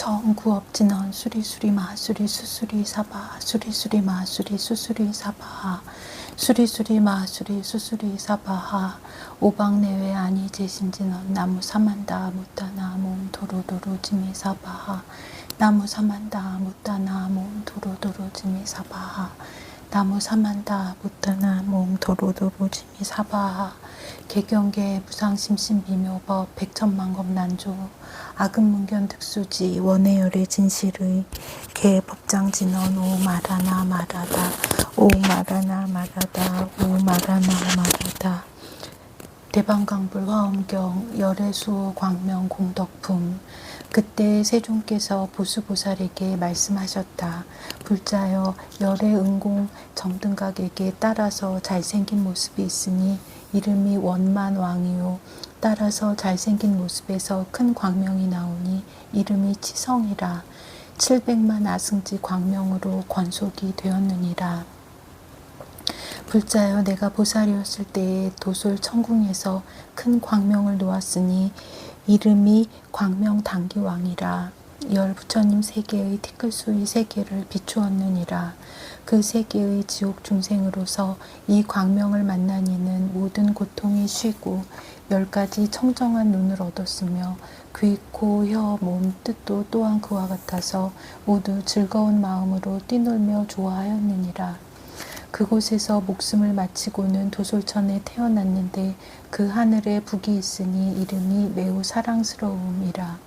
정구업진언 수리수리 마수리 수수리 사바 수리수리 마수리 수수리 사바 수리수리 마수리 수수리 사바하 오방내외 아니 제신진언 나무 사만다 무따나 몸 도로도로 지미 사바하 나무 사만다 무따나 몸 도로도로 지미 사바하 나무 사만다 무따나 몸 도로도로 지미 사바하 개경계 무상심신비묘법 백천만겁 난조 아금문견 특수지 원해열의 진실의 개법장진언 오 마라나 마라다 오 마라나 마라다 오 마라나 마라다 대방강불 화엄경 열애수 광명 공덕품 그때 세존께서 보수보살에게 말씀하셨다. 불자여 열애 은공 정등각에게 따라서 잘생긴 모습이 있으니 이름이 원만왕이요 따라서 잘생긴 모습에서 큰 광명이 나오니 이름이 치성이라 700만 아승지 광명으로 권속이 되었느니라. 불자여 내가 보살이었을 때에 도솔 천궁에서 큰 광명을 놓았으니 이름이 광명당기왕이라. 열 부처님 세계의 티끌수의 세계를 비추었느니라. 그 세계의 지옥 중생으로서 이 광명을 만나니는 모든 고통이 쉬고 10가지 청정한 눈을 얻었으며 귀, 코, 혀, 몸, 뜻도 또한 그와 같아서 모두 즐거운 마음으로 뛰놀며 좋아하였느니라. 그곳에서 목숨을 마치고는 도솔천에 태어났는데 그 하늘에 북이 있으니 이름이 매우 사랑스러움이라.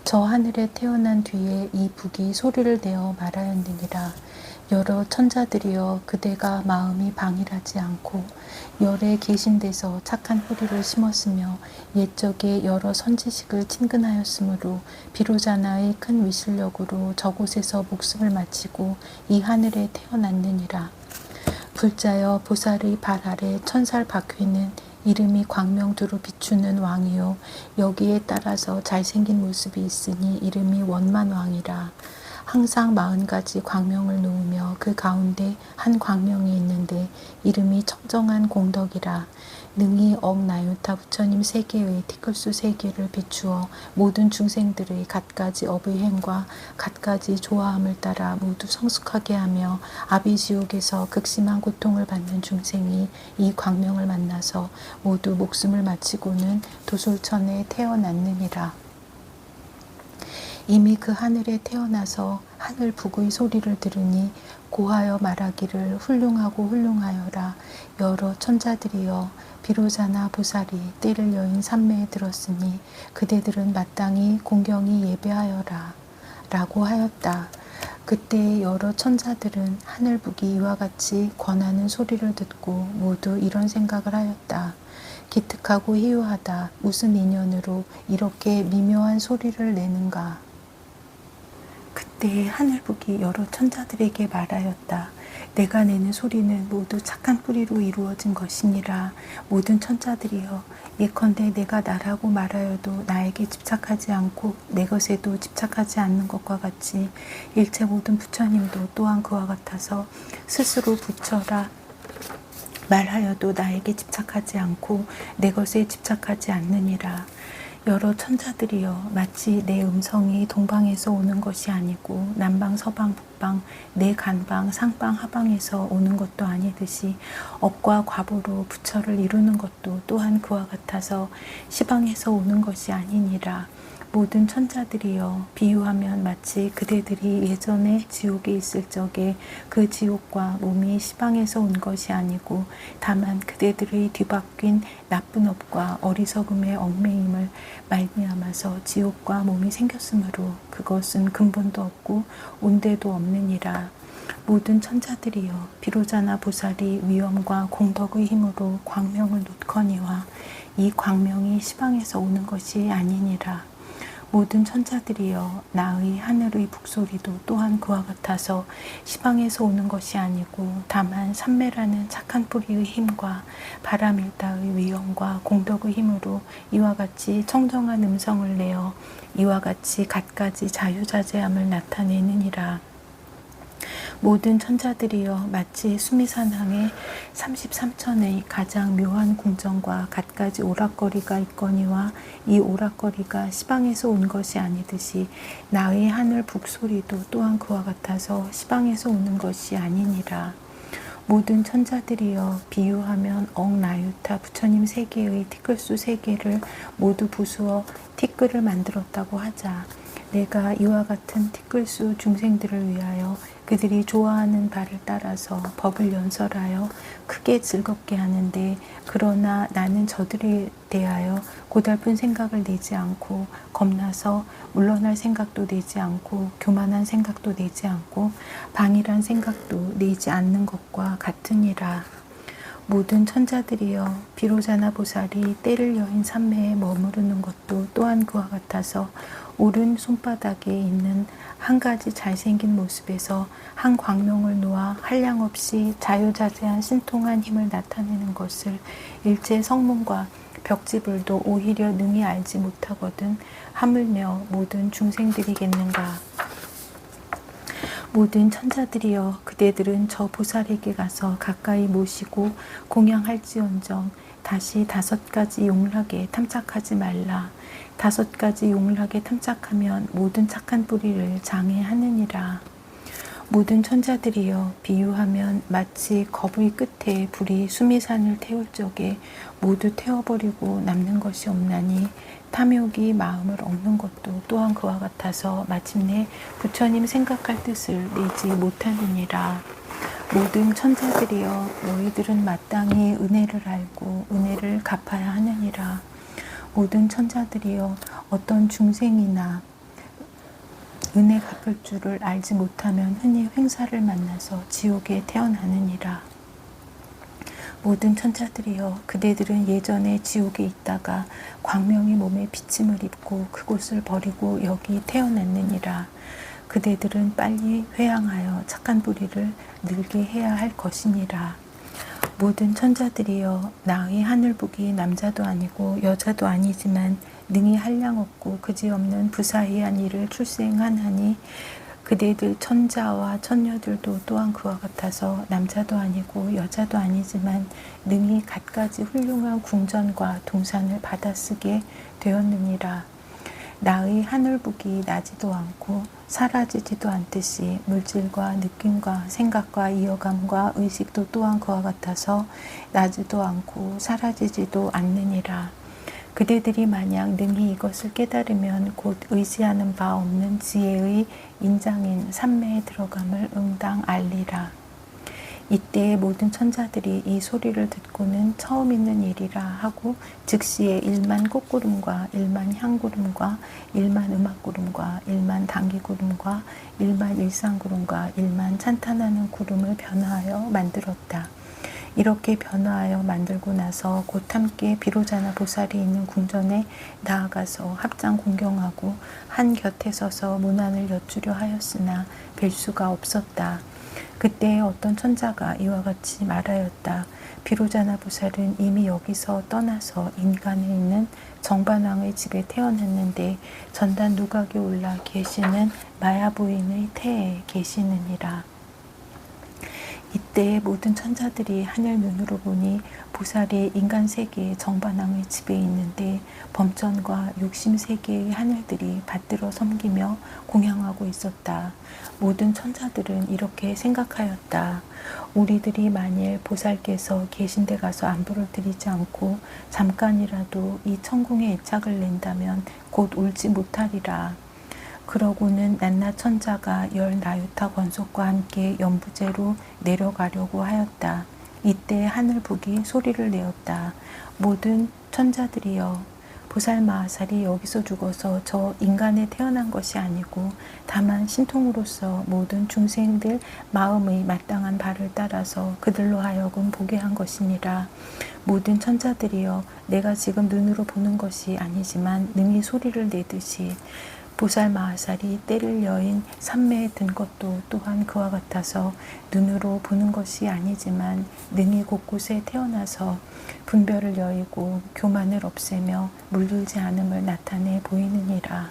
저 하늘에 태어난 뒤에 이 북이 소리를 내어 말하였느니라. 여러 천자들이여 그대가 마음이 방일하지 않고 열에 계신 데서 착한 뿌리를 심었으며 옛적에 여러 선지식을 친근하였으므로 비로자나의 큰 위실력으로 저곳에서 목숨을 마치고 이 하늘에 태어났느니라. 불자여 보살의 발 아래 천살 박회는 이름이 광명두로 비추는 왕이요 여기에 따라서 잘생긴 모습이 있으니 이름이 원만왕이라. 항상 40가지 광명을 놓으며 그 가운데 한 광명이 있는데 이름이 청정한 공덕이라. 능히 억나유타 부처님 세계의 티끌수 세계를 비추어 모든 중생들의 갖가지 업의 행과 갖가지 좋아함을 따라 모두 성숙하게 하며 아비지옥에서 극심한 고통을 받는 중생이 이 광명을 만나서 모두 목숨을 마치고는 도솔천에 태어났느니라. 이미 그 하늘에 태어나서 하늘 북의 소리를 들으니 고하여 말하기를 훌륭하고 훌륭하여라. 여러 천자들이여 비로자나 보살이 때를 여인 삼매에 들었으니 그대들은 마땅히 공경히 예배하여라 라고 하였다. 그때 여러 천자들은 하늘 북이 이와 같이 권하는 소리를 듣고 모두 이런 생각을 하였다. 기특하고 희유하다. 무슨 인연으로 이렇게 미묘한 소리를 내는가. 그때 하늘북이 여러 천자들에게 말하였다. 내가 내는 소리는 모두 착한 뿌리로 이루어진 것이니라. 모든 천자들이여 예컨대 내가 나라고 말하여도 나에게 집착하지 않고 내 것에도 집착하지 않는 것과 같이 일체 모든 부처님도 또한 그와 같아서 스스로 부처라 말하여도 나에게 집착하지 않고 내 것에 집착하지 않느니라. 여러 천자들이여 마치 내 음성이 동방에서 오는 것이 아니고 남방, 서방, 북방, 내 간방, 상방, 하방에서 오는 것도 아니듯이 업과 과보로 부처를 이루는 것도 또한 그와 같아서 시방에서 오는 것이 아니니라. 모든 천자들이여 비유하면 마치 그대들이 예전에 지옥에 있을 적에 그 지옥과 몸이 시방에서 온 것이 아니고 다만 그대들의 뒤바뀐 나쁜 업과 어리석음의 얽매임을 말미암아서 지옥과 몸이 생겼으므로 그것은 근본도 없고 온데도 없느니라. 모든 천자들이여 비로자나 보살이 위엄과 공덕의 힘으로 광명을 놓거니와 이 광명이 시방에서 오는 것이 아니니라. 모든 천자들이여 나의 하늘의 북소리도 또한 그와 같아서 시방에서 오는 것이 아니고 다만 삼매라는 착한 뿌리의 힘과 바람일다의 위엄과 공덕의 힘으로 이와 같이 청정한 음성을 내어 이와 같이 갖가지 자유자재함을 나타내느니라. 모든 천자들이여 마치 수미산항에 33천의 가장 묘한 궁전과 갖가지 오락거리가 있거니와 이 오락거리가 시방에서 온 것이 아니듯이 나의 하늘 북소리도 또한 그와 같아서 시방에서 오는 것이 아니니라. 모든 천자들이여 비유하면 억나유타 부처님 세계의 티끌수 세계를 모두 부수어 티끌을 만들었다고 하자. 내가 이와 같은 티끌수 중생들을 위하여 그들이 좋아하는 바를 따라서 법을 연설하여 크게 즐겁게 하는데, 그러나 나는 저들에 대하여 고달픈 생각을 내지 않고 겁나서 물러날 생각도 내지 않고 교만한 생각도 내지 않고 방일한 생각도 내지 않는 것과 같으니라. 모든 천자들이여 비로자나 보살이 때를 여인 삼매에 머무르는 것도 또한 그와 같아서 오른 손바닥에 있는 한 가지 잘생긴 모습에서 한 광명을 놓아 한량없이 자유자재한 신통한 힘을 나타내는 것을 일체 성문과 벽지불도 오히려 능히 알지 못하거든 하물며 모든 중생들이겠는가. 모든 천자들이여 그대들은 저 보살에게 가서 가까이 모시고 공양할지언정 다시 5가지 용락에 탐착하지 말라. 5가지 용락에 탐착하면 모든 착한 뿌리를 장애하느니라. 모든 천자들이여 비유하면 마치 거부의 끝에 불이 수미산을 태울 적에 모두 태워버리고 남는 것이 없나니 탐욕이 마음을 얻는 것도 또한 그와 같아서 마침내 부처님 생각할 뜻을 내지 못하느니라. 모든 천자들이여 너희들은 마땅히 은혜를 알고 은혜를 갚아야 하느니라. 모든 천자들이여 어떤 중생이나 은혜 갚을 줄을 알지 못하면 흔히 횡사를 만나서 지옥에 태어나느니라. 모든 천자들이여 그대들은 예전에 지옥에 있다가 광명이 몸에 비침을 입고 그곳을 버리고 여기 태어났느니라. 그대들은 빨리 회양하여 착한 뿌리를 늘게 해야 할 것이니라. 모든 천자들이여 나의 하늘복이 남자도 아니고 여자도 아니지만 능히 한량없고 그지없는 부사히한 일을 출생하나니 그대들 천자와 천녀들도 또한 그와 같아서 남자도 아니고 여자도 아니지만 능히 갖가지 훌륭한 궁전과 동산을 받아쓰게 되었느니라. 나의 하늘복이 나지도 않고 사라지지도 않듯이 물질과 느낌과 생각과 이어감과 의식도 또한 그와 같아서 나지도 않고 사라지지도 않느니라. 그대들이 만약 능히 이것을 깨달으면 곧 의지하는 바 없는 지혜의 인장인 삼매에 들어감을 응당 알리라. 이때 모든 천자들이 이 소리를 듣고는 처음 있는 일이라 하고 즉시에 1만 꽃구름과 1만 향구름과 1만 음악구름과 1만 당기구름과 1만 일상구름과 1만 찬탄하는 구름을 변화하여 만들었다. 이렇게 변화하여 만들고 나서 곧 함께 비로자나 보살이 있는 궁전에 나아가서 합장 공경하고 한 곁에 서서 문안을 여쭈려 하였으나 뵐 수가 없었다. 그때 어떤 천자가 이와 같이 말하였다. 비로자나 보살은 이미 여기서 떠나서 인간에 있는 정반왕의 집에 태어났는데 전단 누각에 올라 계시는 마야부인의 태에 계시느니라. 이때 모든 천자들이 하늘 눈으로 보니 보살이 인간 세계의 정반왕의 집에 있는데 범전과 욕심 세계의 하늘들이 받들어 섬기며 공양하고 있었다. 모든 천자들은 이렇게 생각하였다. 우리들이 만일 보살께서 계신 데 가서 안부를 드리지 않고 잠깐이라도 이 천궁에 애착을 낸다면 곧 울지 못하리라. 그러고는 낱낱 천자가 열 나유타 권속과 함께 연부제로 내려가려고 하였다. 이때 하늘북이 소리를 내었다. 모든 천자들이여 보살 마하살이 여기서 죽어서 저 인간에 태어난 것이 아니고 다만 신통으로서 모든 중생들 마음의 마땅한 바를 따라서 그들로 하여금 보게 한 것이니라. 모든 천자들이여 내가 지금 눈으로 보는 것이 아니지만 능히 소리를 내듯이 보살 마하살이 때를 여인 삼매에 든 것도 또한 그와 같아서 눈으로 보는 것이 아니지만 능히 곳곳에 태어나서 분별을 여의고 교만을 없애며 물들지 않음을 나타내 보이느니라.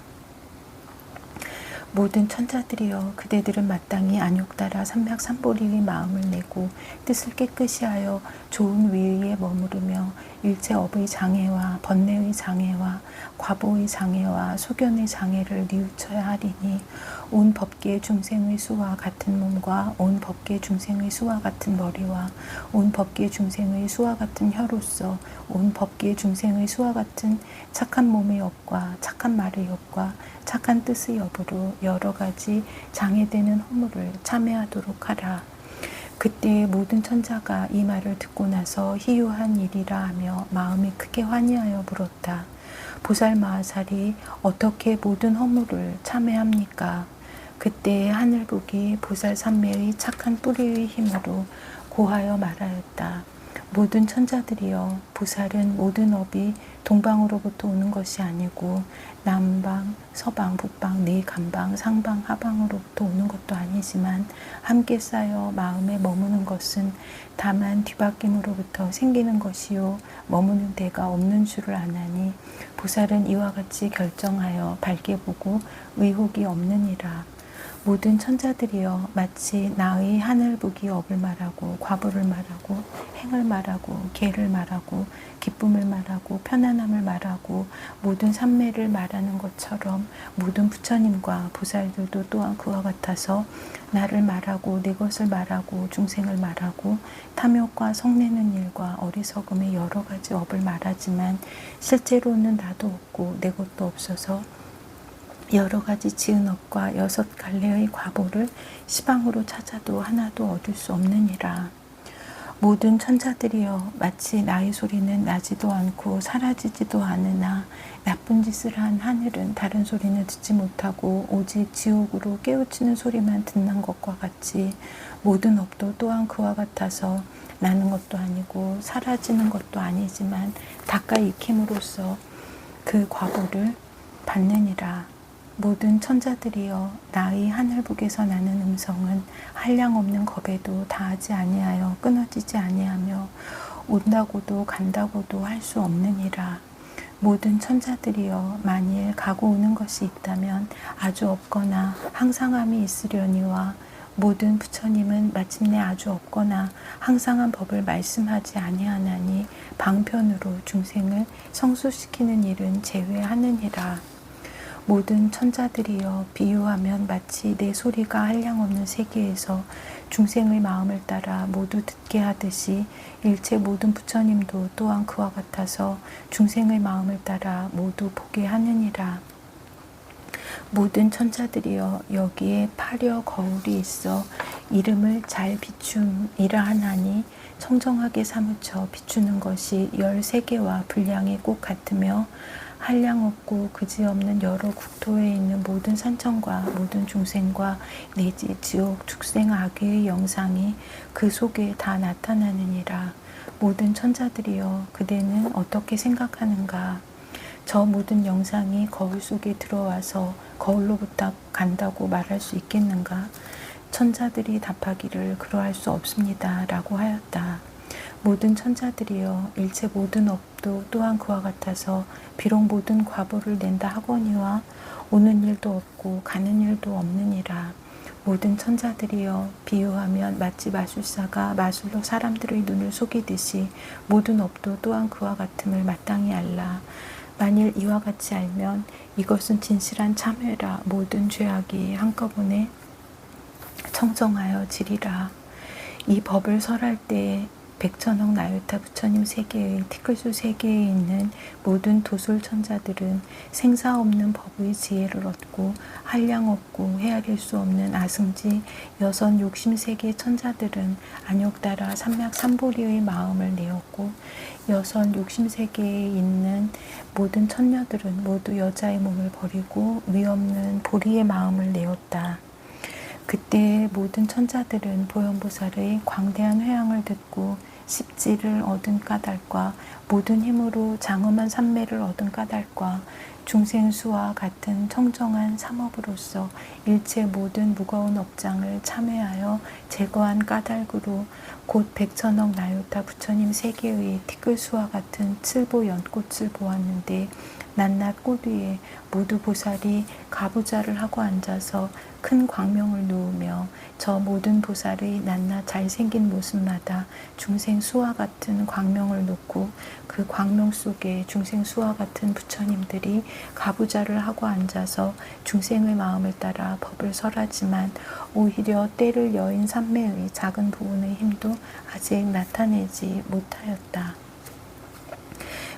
모든 천자들이여 그대들은 마땅히 안욕 따라 삼맥삼보리의 마음을 내고 뜻을 깨끗이 하여 좋은 위에 머무르며 일체 업의 장애와 번뇌의 장애와 과보의 장애와 소견의 장애를 뉘우쳐야 하리니 온 법계 중생의 수와 같은 몸과 온 법계 중생의 수와 같은 머리와 온 법계 중생의 수와 같은 혀로서 온 법계 중생의 수와 같은 착한 몸의 업과 착한 말의 업과 착한 뜻의 업으로 여러 가지 장애되는 허물을 참회하도록 하라. 그때 모든 천자가 이 말을 듣고 나서 희유한 일이라 하며 마음이 크게 환희하여 물었다. 보살 마하살이 어떻게 모든 허물을 참회합니까? 그때 하늘복이 보살 삼매의 착한 뿌리의 힘으로 고하여 말하였다. 모든 천자들이여 보살은 모든 업이 동방으로부터 오는 것이 아니고 남방, 서방, 북방, 내간방, 상방, 하방으로부터 오는 것도 아니지만 함께 쌓여 마음에 머무는 것은 다만 뒤바뀜으로부터 생기는 것이요 머무는 데가 없는 줄을 아나니 보살은 이와 같이 결정하여 밝게 보고 의혹이 없느니라. 모든 천자들이여 마치 나의 하늘북이 업을 말하고 과부를 말하고 행을 말하고 계를 말하고 기쁨을 말하고 편안함을 말하고 모든 삼매를 말하는 것처럼 모든 부처님과 보살들도 또한 그와 같아서 나를 말하고 내 것을 말하고 중생을 말하고 탐욕과 성내는 일과 어리석음의 여러 가지 업을 말하지만 실제로는 나도 없고 내 것도 없어서 여러 가지 지은 업과 6갈래의 과보를 시방으로 찾아도 하나도 얻을 수 없느니라. 모든 천자들이여 마치 나의 소리는 나지도 않고 사라지지도 않으나 나쁜 짓을 한 하늘은 다른 소리는 듣지 못하고 오직 지옥으로 깨우치는 소리만 듣는 것과 같이 모든 업도 또한 그와 같아서 나는 것도 아니고 사라지는 것도 아니지만 닦아 익힘으로써 그 과보를 받느니라. 모든 천자들이여 나의 하늘북에서 나는 음성은 한량없는 겁에도 다하지 아니하여 끊어지지 아니하며 온다고도 간다고도 할 수 없느니라. 모든 천자들이여 만일 가고 오는 것이 있다면 아주 없거나 항상함이 있으려니와 모든 부처님은 마침내 아주 없거나 항상한 법을 말씀하지 아니하나니 방편으로 중생을 성수시키는 일은 제외하느니라. 모든 천자들이여 비유하면 마치 내 소리가 한량없는 세계에서 중생의 마음을 따라 모두 듣게 하듯이 일체 모든 부처님도 또한 그와 같아서 중생의 마음을 따라 모두 보게 하느니라. 모든 천자들이여 여기에 파려 거울이 있어 이름을 잘 비춤이라 하나니 청정하게 사무쳐 비추는 것이 13개와 분량이 꼭 같으며 한량 없고 그지없는 여러 국토에 있는 모든 산천과 모든 중생과 내지 지옥 축생 악의 영상이 그 속에 다 나타나느니라. 모든 천자들이여 그대는 어떻게 생각하는가? 저 모든 영상이 거울 속에 들어와서 거울로부터 간다고 말할 수 있겠는가? 천자들이 답하기를 그러할 수 없습니다 라고 하였다. 모든 천자들이여 일체 모든 업도 또한 그와 같아서 비록 모든 과보를 낸다 하거니와 오는 일도 없고 가는 일도 없느니라. 모든 천자들이여 비유하면 마치 마술사가 마술로 사람들의 눈을 속이듯이 모든 업도 또한 그와 같음을 마땅히 알라. 만일 이와 같이 알면 이것은 진실한 참회라. 모든 죄악이 한꺼번에 청정하여 지리라. 이 법을 설할 때에 백천억 나유타 부처님 세계의 티끌수 세계에 있는 모든 도솔 천자들은 생사 없는 법의 지혜를 얻고 한량 없고 헤아릴 수 없는 아승지 여선 욕심세계 천자들은 안욕 따라 삼맥삼보리의 마음을 내었고 여선 욕심세계에 있는 모든 천녀들은 모두 여자의 몸을 버리고 위없는 보리의 마음을 내었다. 그때 모든 천자들은 보현보살의 광대한 회양을 듣고 십지를 얻은 까닭과 모든 힘으로 장엄한 삼매를 얻은 까닭과 중생수와 같은 청정한 삼업으로서 일체 모든 무거운 업장을 참회하여 제거한 까닭으로 곧 백천억 나유타 부처님 세계의 티끌수와 같은 칠보 연꽃을 보았는데 낱낱 꽃 위에 모두 보살이 가부좌를 하고 앉아서 큰 광명을 놓으며 저 모든 보살의 낱낱 잘생긴 모습마다 중생 수와 같은 광명을 놓고 그 광명 속에 중생 수와 같은 부처님들이 가부좌를 하고 앉아서 중생의 마음을 따라 법을 설하지만 오히려 때를 여인 삼매의 작은 부분의 힘도 아직 나타내지 못하였다.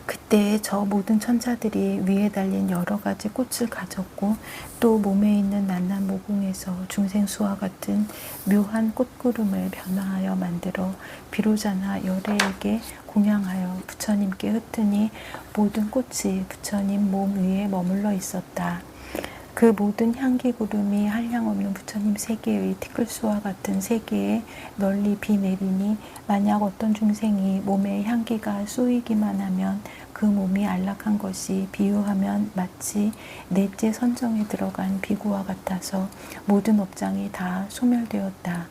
그때 저 모든 천사들이 위에 달린 여러 가지 꽃을 가졌고 또 몸에 있는 낱낱 모공에서 중생수와 같은 묘한 꽃구름을 변화하여 만들어 비로자나 열애에게 공양하여 부처님께 흩으니 모든 꽃이 부처님 몸 위에 머물러 있었다. 그 모든 향기 구름이 한량없는 부처님 세계의 티끌수와 같은 세계에 널리 비내리니 만약 어떤 중생이 몸에 향기가 쏘이기만 하면 그 몸이 안락한 것이 비유하면 마치 넷째 선정에 들어간 비구와 같아서 모든 업장이 다 소멸되었다.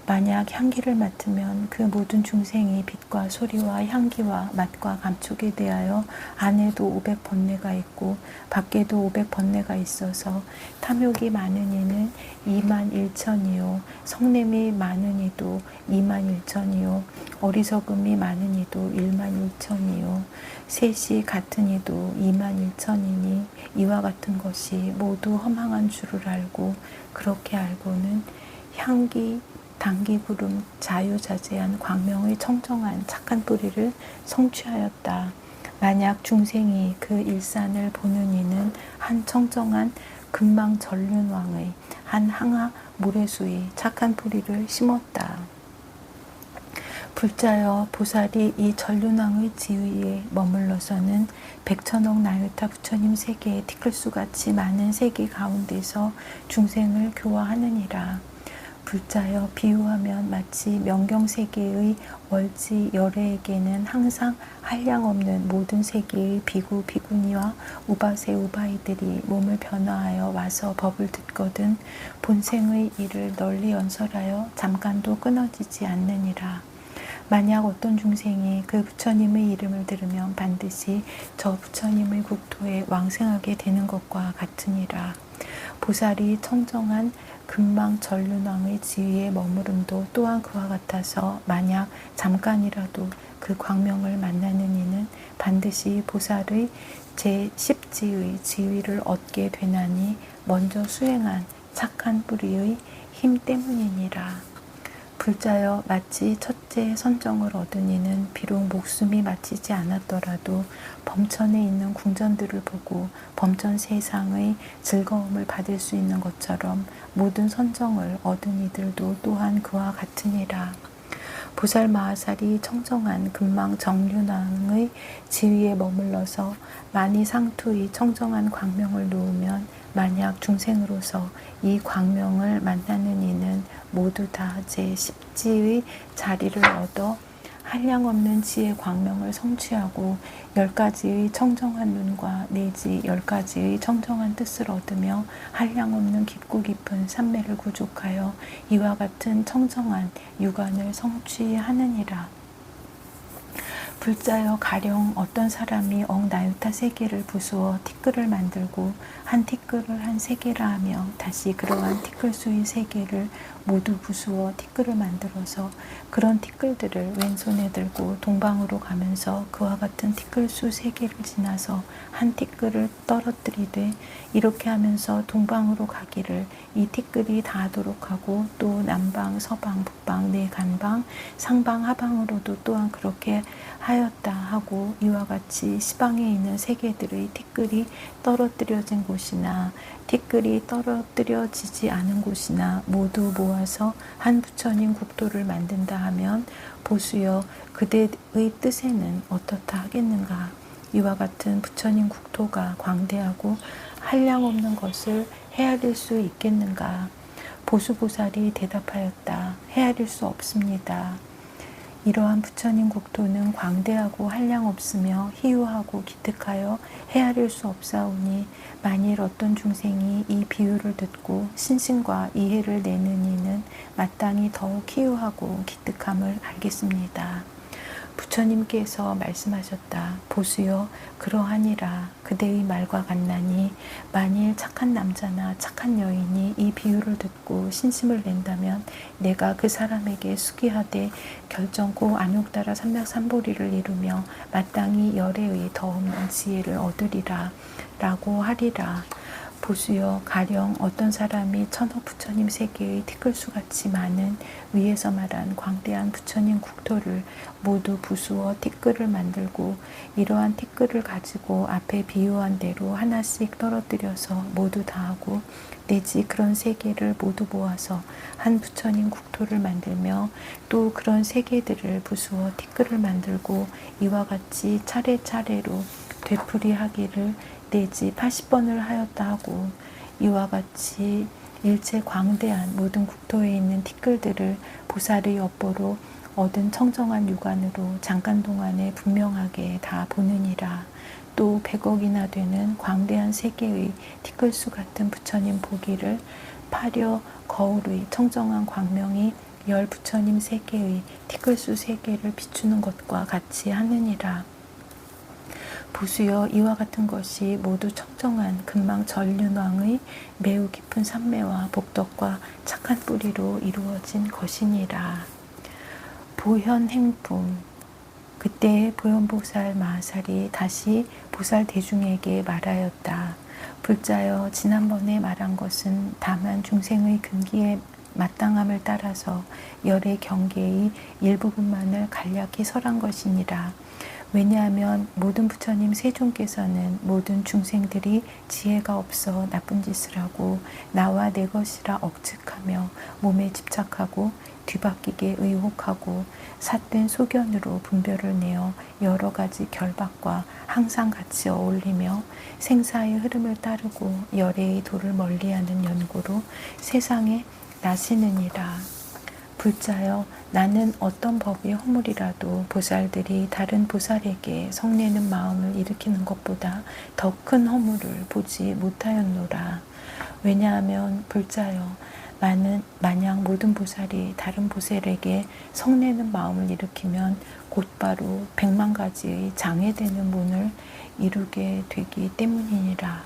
만약 향기를 맡으면 그 모든 중생이 빛과 소리와 향기와 맛과 감촉에 대하여 안에도 500번뇌가 있고 밖에도 500번뇌가 있어서 탐욕이 많은 이는 21,000이요 성냄이 많은 이도 21,000이요 어리석음이 많은 이도 11,000이요 셋이 같은 이도 21,000이니 이와 같은 것이 모두 허망한 줄을 알고 그렇게 알고는 향기 단기구름 자유자재한 광명의 청정한 착한 뿌리를 성취하였다. 만약 중생이 그 일산을 보는 이는 한 청정한 금망전륜왕의 한 항아 모래수의 착한 뿌리를 심었다. 불자여 보살이 이 전륜왕의 지위에 머물러서는 백천억 나유타 부처님 세계의 티끌수같이 많은 세계 가운데서 중생을 교화하느니라. 불자여 비유하면 마치 명경세계의 월지 열애에게는 항상 한량없는 모든 세계의 비구 비구니와 우바세 우바이들이 몸을 변화하여 와서 법을 듣거든 본생의 일을 널리 연설하여 잠깐도 끊어지지 않느니라. 만약 어떤 중생이 그 부처님의 이름을 들으면 반드시 저 부처님의 국토에 왕생하게 되는 것과 같으니라. 보살이 청정한 금망전륜왕의 지위에 머무름도 또한 그와 같아서 만약 잠깐이라도 그 광명을 만나는 이는 반드시 보살의 제10지의 지위를 얻게 되나니 먼저 수행한 착한 뿌리의 힘 때문이니라. 불자여 마치 첫째 선정을 얻은 이는 비록 목숨이 마치지 않았더라도 범천에 있는 궁전들을 보고 범천 세상의 즐거움을 받을 수 있는 것처럼 모든 선정을 얻은 이들도 또한 그와 같으니라. 보살 마하살이 청정한 금망 정륜왕의 지위에 머물러서 만이 상투의 청정한 광명을 놓으면 만약 중생으로서 이 광명을 만나는 이는 모두 다 제10지의 자리를 얻어 한량없는 지의 광명을 성취하고 10가지의 청정한 눈과 내지 10가지의 청정한 뜻을 얻으며 한량없는 깊고 깊은 삼매를 구족하여 이와 같은 청정한 유관을 성취하느니라. 불자여 가령 어떤 사람이 억나유타 세계를 부수어 티끌을 만들고 한 티끌을 한 세계라 하며 다시 그러한 티끌수의 세계를 모두 부수어 티끌을 만들어서 그런 티끌들을 왼손에 들고 동방으로 가면서 그와 같은 티끌수 세계를 지나서 한 티끌을 떨어뜨리되 이렇게 하면서 동방으로 가기를 이 티끌이 닿도록 하고 또 남방, 서방, 북방, 내간방, 상방, 하방으로도 또한 그렇게 하였다 하고 이와 같이 시방에 있는 세계들의 티끌이 떨어뜨려진 곳이나 티끌이 떨어뜨려지지 않은 곳이나 모두 모아서 한 부처님 국토를 만든다 하면 보수여 그대의 뜻에는 어떻다 하겠는가. 이와 같은 부처님 국토가 광대하고 한량없는 것을 헤아릴 수 있겠는가. 보수보살이 대답하였다. 헤아릴 수 없습니다. 이러한 부처님 국토는 광대하고 한량없으며 희유하고 기특하여 헤아릴 수 없사오니 만일 어떤 중생이 이 비유를 듣고 신심과 이해를 내는 이는 마땅히 더욱 희유하고 기특함을 알겠습니다. 부처님께서 말씀하셨다. 보수여, 그러하니라. 그대의 말과 같나니 만일 착한 남자나 착한 여인이 이 비유를 듣고 신심을 낸다면 내가 그 사람에게 수기하되 결정코 안욕따라 삼맥삼보리를 이루며 마땅히 열애의 더 없는 지혜를 얻으리라 라고 하리라. 보수여, 가령 어떤 사람이 천억 부처님 세계의 티끌수같이 많은 위에서 말한 광대한 부처님 국토를 모두 부수어 티끌을 만들고 이러한 티끌을 가지고 앞에 비유한 대로 하나씩 떨어뜨려서 모두 다하고 내지 그런 세계를 모두 모아서 한 부처님 국토를 만들며 또 그런 세계들을 부수어 티끌을 만들고 이와 같이 차례차례로 되풀이하기를 내지 80번을 하였다 하고 이와 같이 일체 광대한 모든 국토에 있는 티끌들을 보살의 엿보로 얻은 청정한 육안으로 잠깐 동안에 분명하게 다 보느니라. 또 100억이나 되는 광대한 세계의 티끌수 같은 부처님 보기를 파려 거울의 청정한 광명이 열 부처님 세계의 티끌수 세계를 비추는 것과 같이 하느니라. 보수여, 이와 같은 것이 모두 청정한 금망 전륜왕의 매우 깊은 삼매와 복덕과 착한 뿌리로 이루어진 것이니라. 보현행품. 그때 보현보살 마하살이 다시 보살 대중에게 말하였다. 불자여, 지난번에 말한 것은 다만 중생의 근기에 마땅함을 따라서 열의 경계의 일부분만을 간략히 설한 것이니라. 왜냐하면 모든 부처님 세존께서는 모든 중생들이 지혜가 없어 나쁜 짓을 하고 나와 내 것이라 억측하며 몸에 집착하고 뒤바뀌게 의혹하고 삿된 소견으로 분별을 내어 여러 가지 결박과 항상 같이 어울리며 생사의 흐름을 따르고 열애의 도를 멀리하는 연고로 세상에 나시느니라. 불자여, 나는 어떤 법의 허물이라도 보살들이 다른 보살에게 성내는 마음을 일으키는 것보다 더 큰 허물을 보지 못하였노라. 왜냐하면 불자여, 만약 모든 보살이 다른 보살에게 성내는 마음을 일으키면 곧바로 100만 가지의 장애되는 문을 이루게 되기 때문이니라.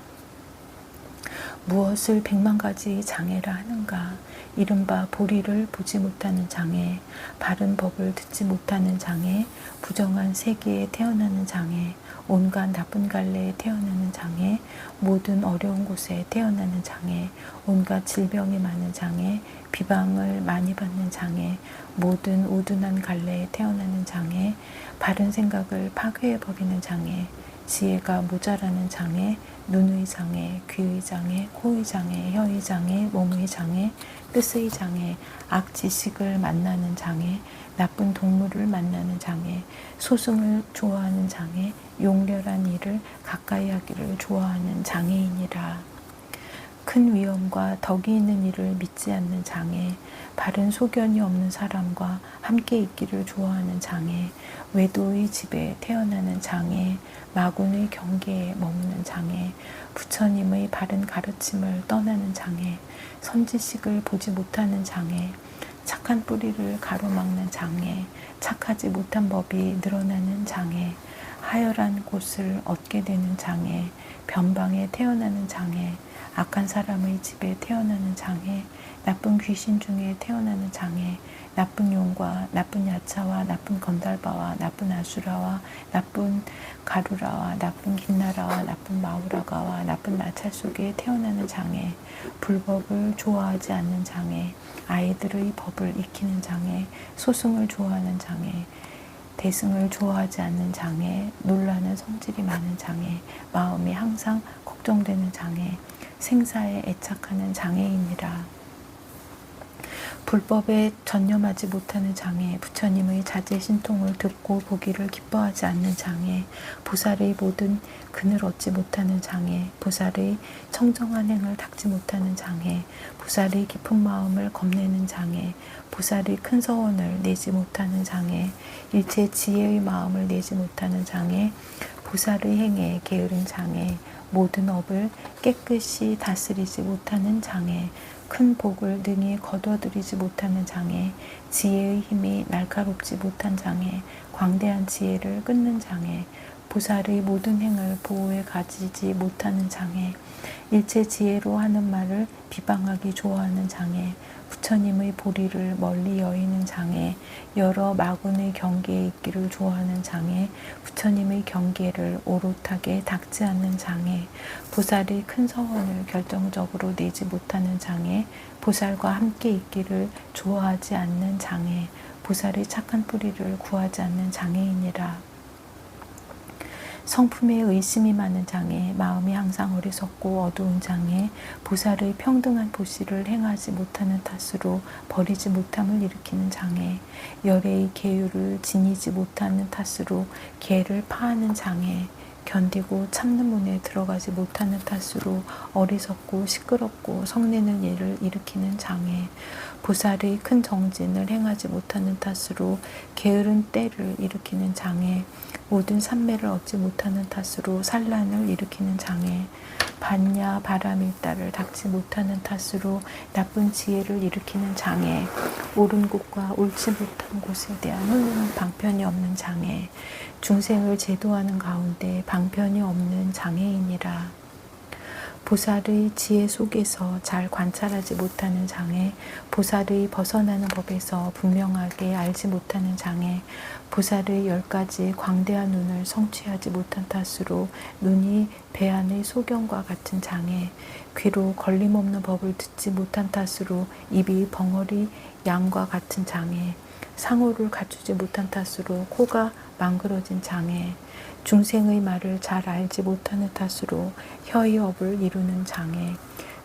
무엇을 100만 가지의 장애라 하는가? 이른바 보리를 보지 못하는 장애, 바른 법을 듣지 못하는 장애, 부정한 세계에 태어나는 장애, 온갖 나쁜 갈래에 태어나는 장애, 모든 어려운 곳에 태어나는 장애, 온갖 질병이 많은 장애, 비방을 많이 받는 장애, 모든 우둔한 갈래에 태어나는 장애, 바른 생각을 파괴해버리는 장애, 지혜가 모자라는 장애, 눈의 장애, 귀의 장애, 코의 장애, 혀의 장애, 몸의 장애, 뜻의 장애, 악지식을 만나는 장애, 나쁜 동물을 만나는 장애, 소승을 좋아하는 장애, 용렬한 일을 가까이 하기를 좋아하는 장애이니라. 큰 위엄과 덕이 있는 일을 믿지 않는 장애, 바른 소견이 없는 사람과 함께 있기를 좋아하는 장애, 외도의 집에 태어나는 장애, 마군의 경계에 머무는 장애, 부처님의 바른 가르침을 떠나는 장애, 선지식을 보지 못하는 장애, 착한 뿌리를 가로막는 장애, 착하지 못한 법이 늘어나는 장애, 하열한 곳을 얻게 되는 장애, 변방에 태어나는 장애, 악한 사람의 집에 태어나는 장애, 나쁜 귀신 중에 태어나는 장애, 나쁜 용과 나쁜 야차와 나쁜 건달바와 나쁜 아수라와 나쁜 가루라와 나쁜 긴나라와 나쁜 마우라가와 나쁜 나찰 속에 태어나는 장애, 불법을 좋아하지 않는 장애, 아이들의 법을 익히는 장애, 소승을 좋아하는 장애, 대승을 좋아하지 않는 장애, 놀라는 성질이 많은 장애, 마음이 항상 걱정되는 장애, 생사에 애착하는 장애이니라. 불법에 전념하지 못하는 장애, 부처님의 자제신통을 듣고 보기를 기뻐하지 않는 장애, 보살의 모든 근을 얻지 못하는 장애, 보살의 청정한 행을 닦지 못하는 장애, 보살의 깊은 마음을 겁내는 장애, 보살의 큰 서원을 내지 못하는 장애, 일체 지혜의 마음을 내지 못하는 장애, 보살의 행에 게으른 장애, 모든 업을 깨끗이 다스리지 못하는 장애, 큰 복을 능히 거둬들이지 못하는 장애, 지혜의 힘이 날카롭지 못한 장애, 광대한 지혜를 끊는 장애, 보살의 모든 행을 보호해 가지지 못하는 장애, 일체 지혜로 하는 말을 비방하기 좋아하는 장애, 부처님의 보리를 멀리 여의는 장애, 여러 마군의 경계에 있기를 좋아하는 장애, 부처님의 경계를 오롯하게 닦지 않는 장애, 보살의 큰 서원을 결정적으로 내지 못하는 장애, 보살과 함께 있기를 좋아하지 않는 장애, 보살의 착한 뿌리를 구하지 않는 장애이니라. 성품에 의심이 많은 장애, 마음이 항상 어리석고 어두운 장애, 보살의 평등한 보시를 행하지 못하는 탓으로 버리지 못함을 일으키는 장애, 열애의 계율을 지니지 못하는 탓으로 계를 파하는 장애, 견디고 참는 문에 들어가지 못하는 탓으로 어리석고 시끄럽고 성내는 예를 일으키는 장애, 보살의 큰 정진을 행하지 못하는 탓으로 게으른 때를 일으키는 장애, 모든 삼매를 얻지 못하는 탓으로 산란을 일으키는 장애, 반야 바람일다를 닦지 못하는 탓으로 나쁜 지혜를 일으키는 장애, 옳은 곳과 옳지 못한 곳에 대한 훌륭한 방편이 없는 장애, 중생을 제도하는 가운데 방편이 없는 장애이니라. 보살의 지혜 속에서 잘 관찰하지 못하는 장애, 보살의 벗어나는 법에서 분명하게 알지 못하는 장애, 보살의 10가지 광대한 눈을 성취하지 못한 탓으로 눈이 배 안의 소경과 같은 장애, 귀로 걸림없는 법을 듣지 못한 탓으로 입이 벙어리 양과 같은 장애, 상호를 갖추지 못한 탓으로 코가 망그러진 장애, 중생의 말을 잘 알지 못하는 탓으로 혀의 업을 이루는 장애,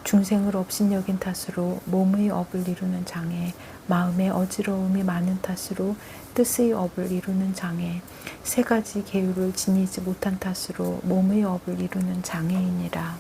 중생을 업신여긴 탓으로 몸의 업을 이루는 장애, 마음에 어지러움이 많은 탓으로 뜻의 업을 이루는 장애, 3가지 계율을 지니지 못한 탓으로 몸의 업을 이루는 장애이니라.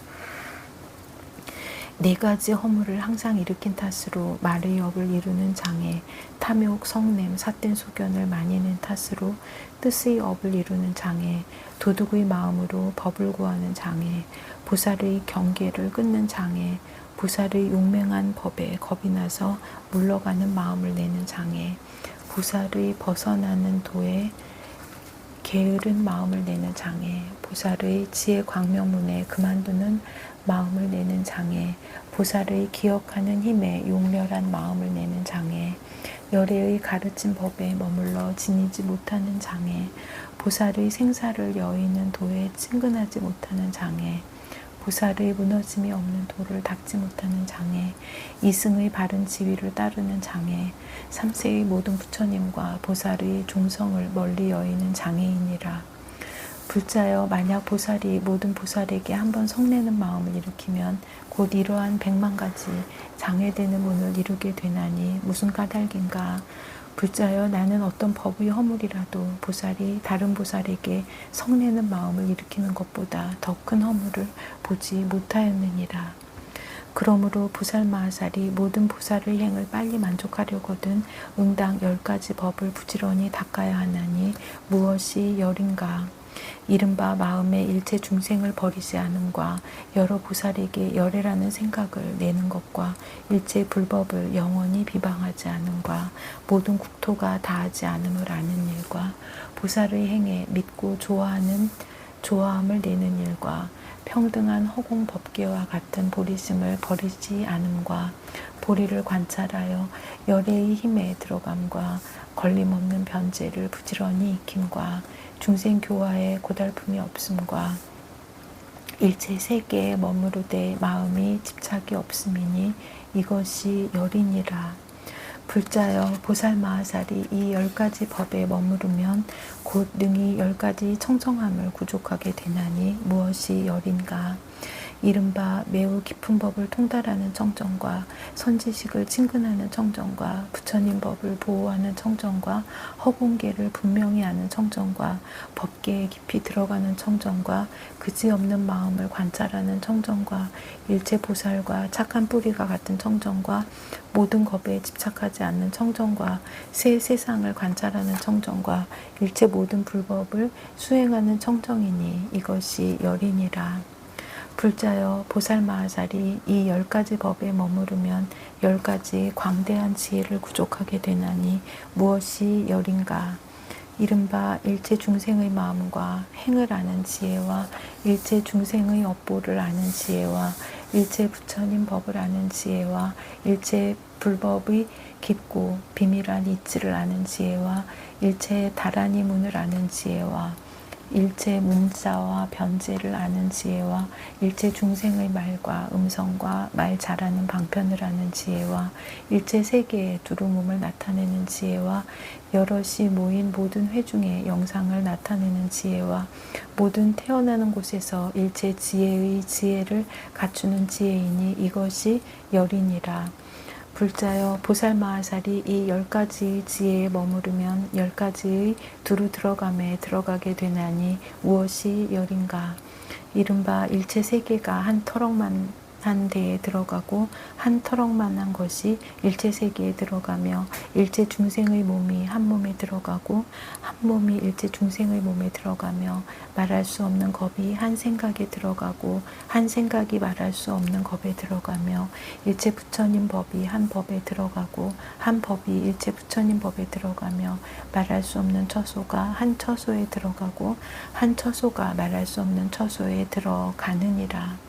4가지 허물을 항상 일으킨 탓으로 말의 업을 이루는 장애, 탐욕, 성냄, 삿된 소견을 많이 낸 탓으로 뜻의 업을 이루는 장애, 도둑의 마음으로 법을 구하는 장애, 보살의 경계를 끊는 장애, 보살의 용맹한 법에 겁이 나서 물러가는 마음을 내는 장애, 보살의 벗어나는 도에 게으른 마음을 내는 장애, 보살의 지혜 광명문에 그만두는 마음을 내는 장애, 보살의 기억하는 힘에 용렬한 마음을 내는 장애, 열애의 가르친 법에 머물러 지니지 못하는 장애, 보살의 생사를 여의는 도에 친근하지 못하는 장애, 보살의 무너짐이 없는 도를 닦지 못하는 장애, 이승의 바른 지위를 따르는 장애, 3세의 모든 부처님과 보살의 종성을 멀리 여의는 장애이니라. 불자여 만약 보살이 모든 보살에게 한번 성내는 마음을 일으키면 곧 이러한 100만가지 장애되는 문을 이루게 되나니 무슨 까닭인가. 불자여 나는 어떤 법의 허물이라도 보살이 다른 보살에게 성내는 마음을 일으키는 것보다 더 큰 허물을 보지 못하였느니라. 그러므로 보살마하살이 모든 보살의 행을 빨리 만족하려거든 응당 10가지 법을 부지런히 닦아야 하나니 무엇이 열인가. 이른바 마음에 일체 중생을 버리지 않음과 여러 보살에게 열애라는 생각을 내는 것과 일체 불법을 영원히 비방하지 않음과 모든 국토가 다하지 않음을 아는 일과 보살의 행에 믿고 좋아함을 내는 일과 평등한 허공 법계와 같은 보리심을 버리지 않음과 보리를 관찰하여 열애의 힘에 들어감과 걸림없는 변제를 부지런히 익힘과 중생 교화에 고달픔이 없음과 일체 세계에 머무르되 마음이 집착이 없음이니 이것이 열이니라. 불자여 보살마하살이 이 10가지 법에 머무르면 곧 능히 10가지 청정함을 구족하게 되나니 무엇이 열인가. 이른바 매우 깊은 법을 통달하는 청정과 선지식을 친근하는 청정과 부처님 법을 보호하는 청정과 허공계를 분명히 아는 청정과 법계에 깊이 들어가는 청정과 그지없는 마음을 관찰하는 청정과 일체 보살과 착한 뿌리가 같은 청정과 모든 법에 집착하지 않는 청정과 새 세상을 관찰하는 청정과 일체 모든 불법을 수행하는 청정이니 이것이 열이니라. 불자여 보살마하살이 이 10가지 법에 머무르면 10가지 광대한 지혜를 구족하게 되나니 무엇이 열인가? 이른바 일체 중생의 마음과 행을 아는 지혜와 일체 중생의 업보를 아는 지혜와 일체 부처님 법을 아는 지혜와 일체 불법의 깊고 비밀한 이치를 아는 지혜와 일체 다라니 문을 아는 지혜와 일체 문자와 변제를 아는 지혜와 일체 중생의 말과 음성과 말 잘하는 방편을 아는 지혜와 일체 세계의 두루뭉을 나타내는 지혜와 여럿이 모인 모든 회중의 영상을 나타내는 지혜와 모든 태어나는 곳에서 일체 지혜의 지혜를 갖추는 지혜이니 이것이 열이니라. 불자여 보살마하살이 이 10가지 지혜에 머무르면 10가지의 두루 들어감에 들어가게 되나니 무엇이 열인가? 이른바 일체 세계가 한 터럭만 한 데에 들어가고 한 터럭만한 것이 일체 세계에 들어가며 일체 중생의 몸이 한 몸에 들어가고 한 몸이 일체 중생의 몸에 들어가며 말할 수 없는 겁이 한 생각에 들어가고 한 생각이 말할 수 없는 겁에 들어가며 일체 부처님 법이 한 법에 들어가고 한 법이 일체 부처님 법에 들어가며 말할 수 없는 처소가 한 처소에 들어가고 한 처소가 말할 수 없는 처소에 들어가느니라.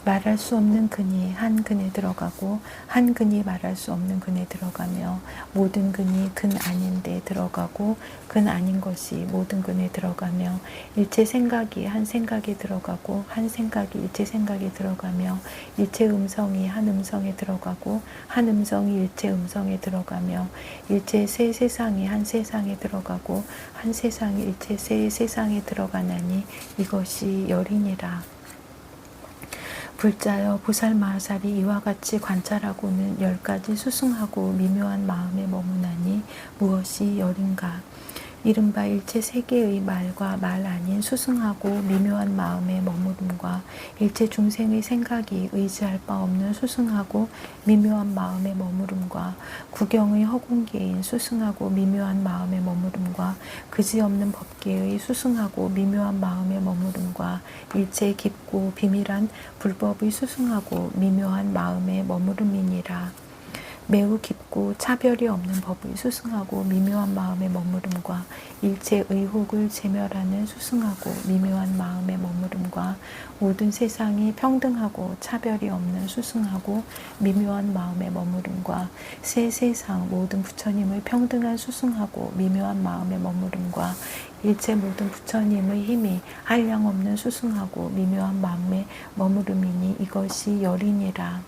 말할 수 없는 근이 한 근에 들어가고 한 근이 말할 수 없는 근에 들어가며 모든 근이 근 아닌 데 들어가고 근 아닌 것이 모든 근에 들어가며 일체 생각이 한 생각에 들어가고 한 생각이 일체 생각에 들어가며 일체 음성이 한 음성에 들어가고 한 음성이 일체 음성에 들어가며 일체 새 세상이 한 세상에 들어가고 한 세상이 일체 새 세상에 들어가나니 이것이 열이니라. 불자여 보살마하살이 이와 같이 관찰하고는 10가지 수승하고 미묘한 마음에 머무나니 무엇이 열인가? 이른바 일체 세계의 말과 말 아닌 수승하고 미묘한 마음에 머무름과 일체 중생의 생각이 의지할 바 없는 수승하고 미묘한 마음에 머무름과 구경의 허공계인 수승하고 미묘한 마음에 머무름과 그지없는 법계의 수승하고 미묘한 마음에 머무름과 일체 깊고 비밀한 불법의 수승하고 미묘한 마음에 머무름이니라. 매우 깊고 차별이 없는 법의 수승하고 미묘한 마음의 머무름과 일체 의혹을 제멸하는 수승하고 미묘한 마음의 머무름과 모든 세상이 평등하고 차별이 없는 수승하고 미묘한 마음의 머무름과 새 세상 모든 부처님의 평등한 수승하고 미묘한 마음의 머무름과 일체 모든 부처님의 힘이 한량없는 수승하고 미묘한 마음의 머무름이니 이것이 열이니라.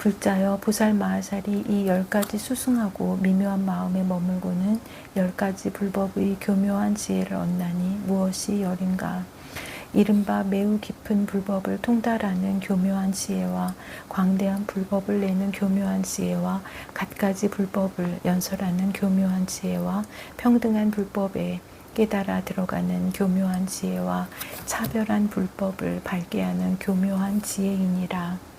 불자여 보살마하살이 이 10가지 수승하고 미묘한 마음에 머물고는 10가지 불법의 교묘한 지혜를 얻나니 무엇이 열인가? 이른바 매우 깊은 불법을 통달하는 교묘한 지혜와 광대한 불법을 내는 교묘한 지혜와 갖가지 불법을 연설하는 교묘한 지혜와 평등한 불법에 깨달아 들어가는 교묘한 지혜와 차별한 불법을 밝게 하는 교묘한 지혜이니라.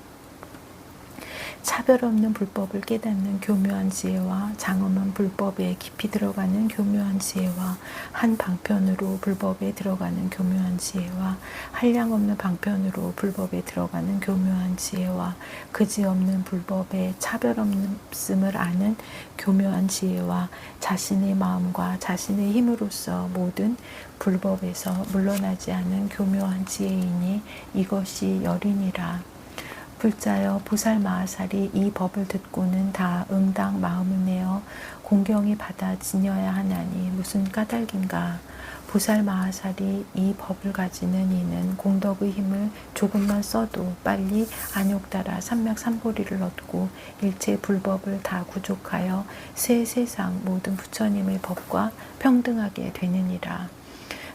차별 없는 불법을 깨닫는 교묘한 지혜와 장엄한 불법에 깊이 들어가는 교묘한 지혜와 한 방편으로 불법에 들어가는 교묘한 지혜와 한량 없는 방편으로 불법에 들어가는 교묘한 지혜와 그지없는 불법에 차별 없음을 아는 교묘한 지혜와 자신의 마음과 자신의 힘으로써 모든 불법에서 물러나지 않은 교묘한 지혜이니 이것이 열이니라. 불자여 보살마하살이 이 법을 듣고는 다 응당 마음을 내어 공경히 받아 지녀야 하나니 무슨 까닭인가? 보살마하살이 이 법을 가지는 이는 공덕의 힘을 조금만 써도 빨리 안욕따라 삼맥삼보리를 얻고 일체 불법을 다 구족하여 새 세상 모든 부처님의 법과 평등하게 되느니라.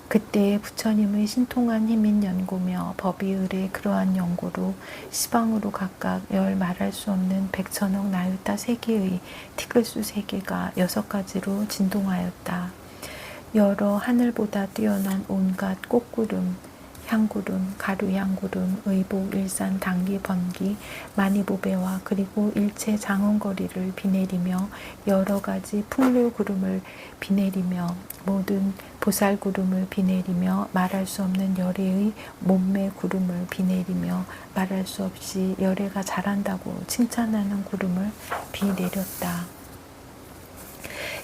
그때의 부처님의 신통한 힘인 연고며 법이 의뢰 그러한 연고로 시방으로 각각 열 말할 수 없는 백천억 나유타 세계의 티끌수 세계가 6가지로 진동하였다. 여러 하늘보다 뛰어난 온갖 꽃구름, 향구름, 가루향구름, 의복, 일산, 당기, 번기, 마니보배와 그리고 일체 장원거리를 비 내리며 여러 가지 풍류구름을 비 내리며 모든 보살구름을 비 내리며 말할 수 없는 열애의 몸매 구름을 비 내리며 말할 수 없이 열애가 잘한다고 칭찬하는 구름을 비 내렸다.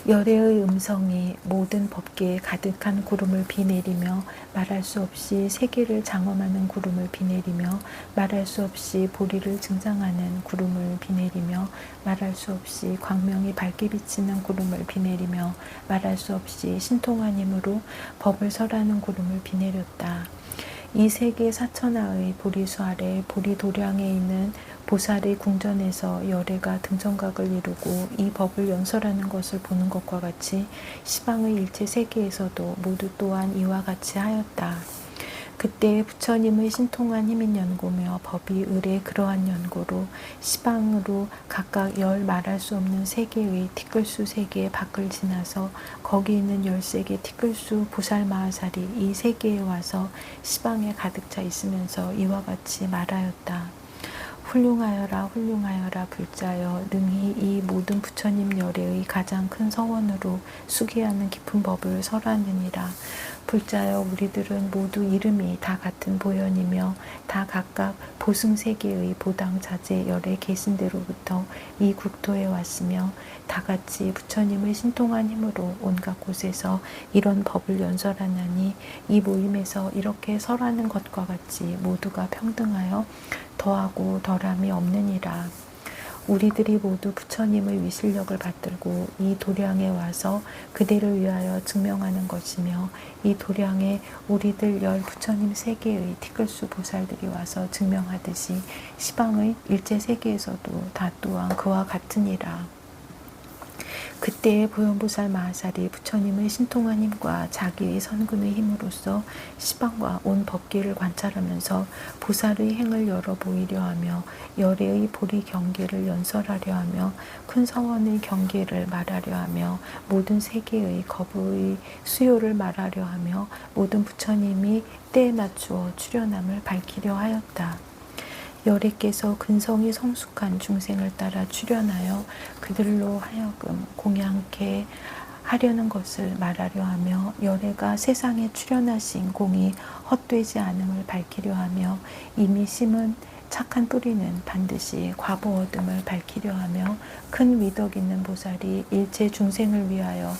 열애의 음성이 모든 법계에 가득한 구름을 비 내리며 말할 수 없이 세계를 장엄하는 구름을 비 내리며 말할 수 없이 보리를 증장하는 구름을 비 내리며 말할 수 없이 광명이 밝게 비치는 구름을 비 내리며 말할 수 없이 신통한 힘으로 법을 설하는 구름을 비 내렸다. 이 세계 사천하의 보리수 아래 보리도량에 있는 보살의 궁전에서 열애가 등정각을 이루고 이 법을 연설하는 것을 보는 것과 같이 시방의 일체 세계에서도 모두 또한 이와 같이 하였다. 그때 부처님의 신통한 힘인 연고며 법이 을의 그러한 연고로 시방으로 각각 열 말할 수 없는 세계의 티끌수 세계의 밖을 지나서 거기 있는 13개 티끌수 보살마하살이 이 세계에 와서 시방에 가득 차 있으면서 이와 같이 말하였다. 훌륭하여라 훌륭하여라 불자여 능히 이 모든 부처님 열애의 가장 큰 서원으로 수기하는 깊은 법을 설하느니라. 불자여 우리들은 모두 이름이 다 같은 보현이며 다 각각 보승세계의 보당자재 열에 계신 데로부터 이 국토에 왔으며 다같이 부처님의 신통한 힘으로 온갖 곳에서 이런 법을 연설하나니 이 모임에서 이렇게 설하는 것과 같이 모두가 평등하여 더하고 덜함이 없느니라. 우리들이 모두 부처님의 위실력을 받들고 이 도량에 와서 그대를 위하여 증명하는 것이며 이 도량에 우리들 열 부처님 세계의 티끌수 보살들이 와서 증명하듯이 시방의 일체 세계에서도 다 또한 그와 같으니라. 그때의 보현보살 마하살이 부처님의 신통한 힘과 자기의 선근의 힘으로써 시방과 온 법계를 관찰하면서 보살의 행을 열어 보이려 하며 열애의 보리 경계를 연설하려 하며 큰 서원의 경계를 말하려 하며 모든 세계의 거부의 수요를 말하려 하며 모든 부처님이 때에 맞추어 출현함을 밝히려 하였다. 열애께서 근성이 성숙한 중생을 따라 출현하여 그들로 하여금 공양케 하려는 것을 말하려 하며 열애가 세상에 출현하신 공이 헛되지 않음을 밝히려 하며 이미 심은 착한 뿌리는 반드시 과보 얻음을 밝히려 하며 큰 위덕 있는 보살이 일체 중생을 위하여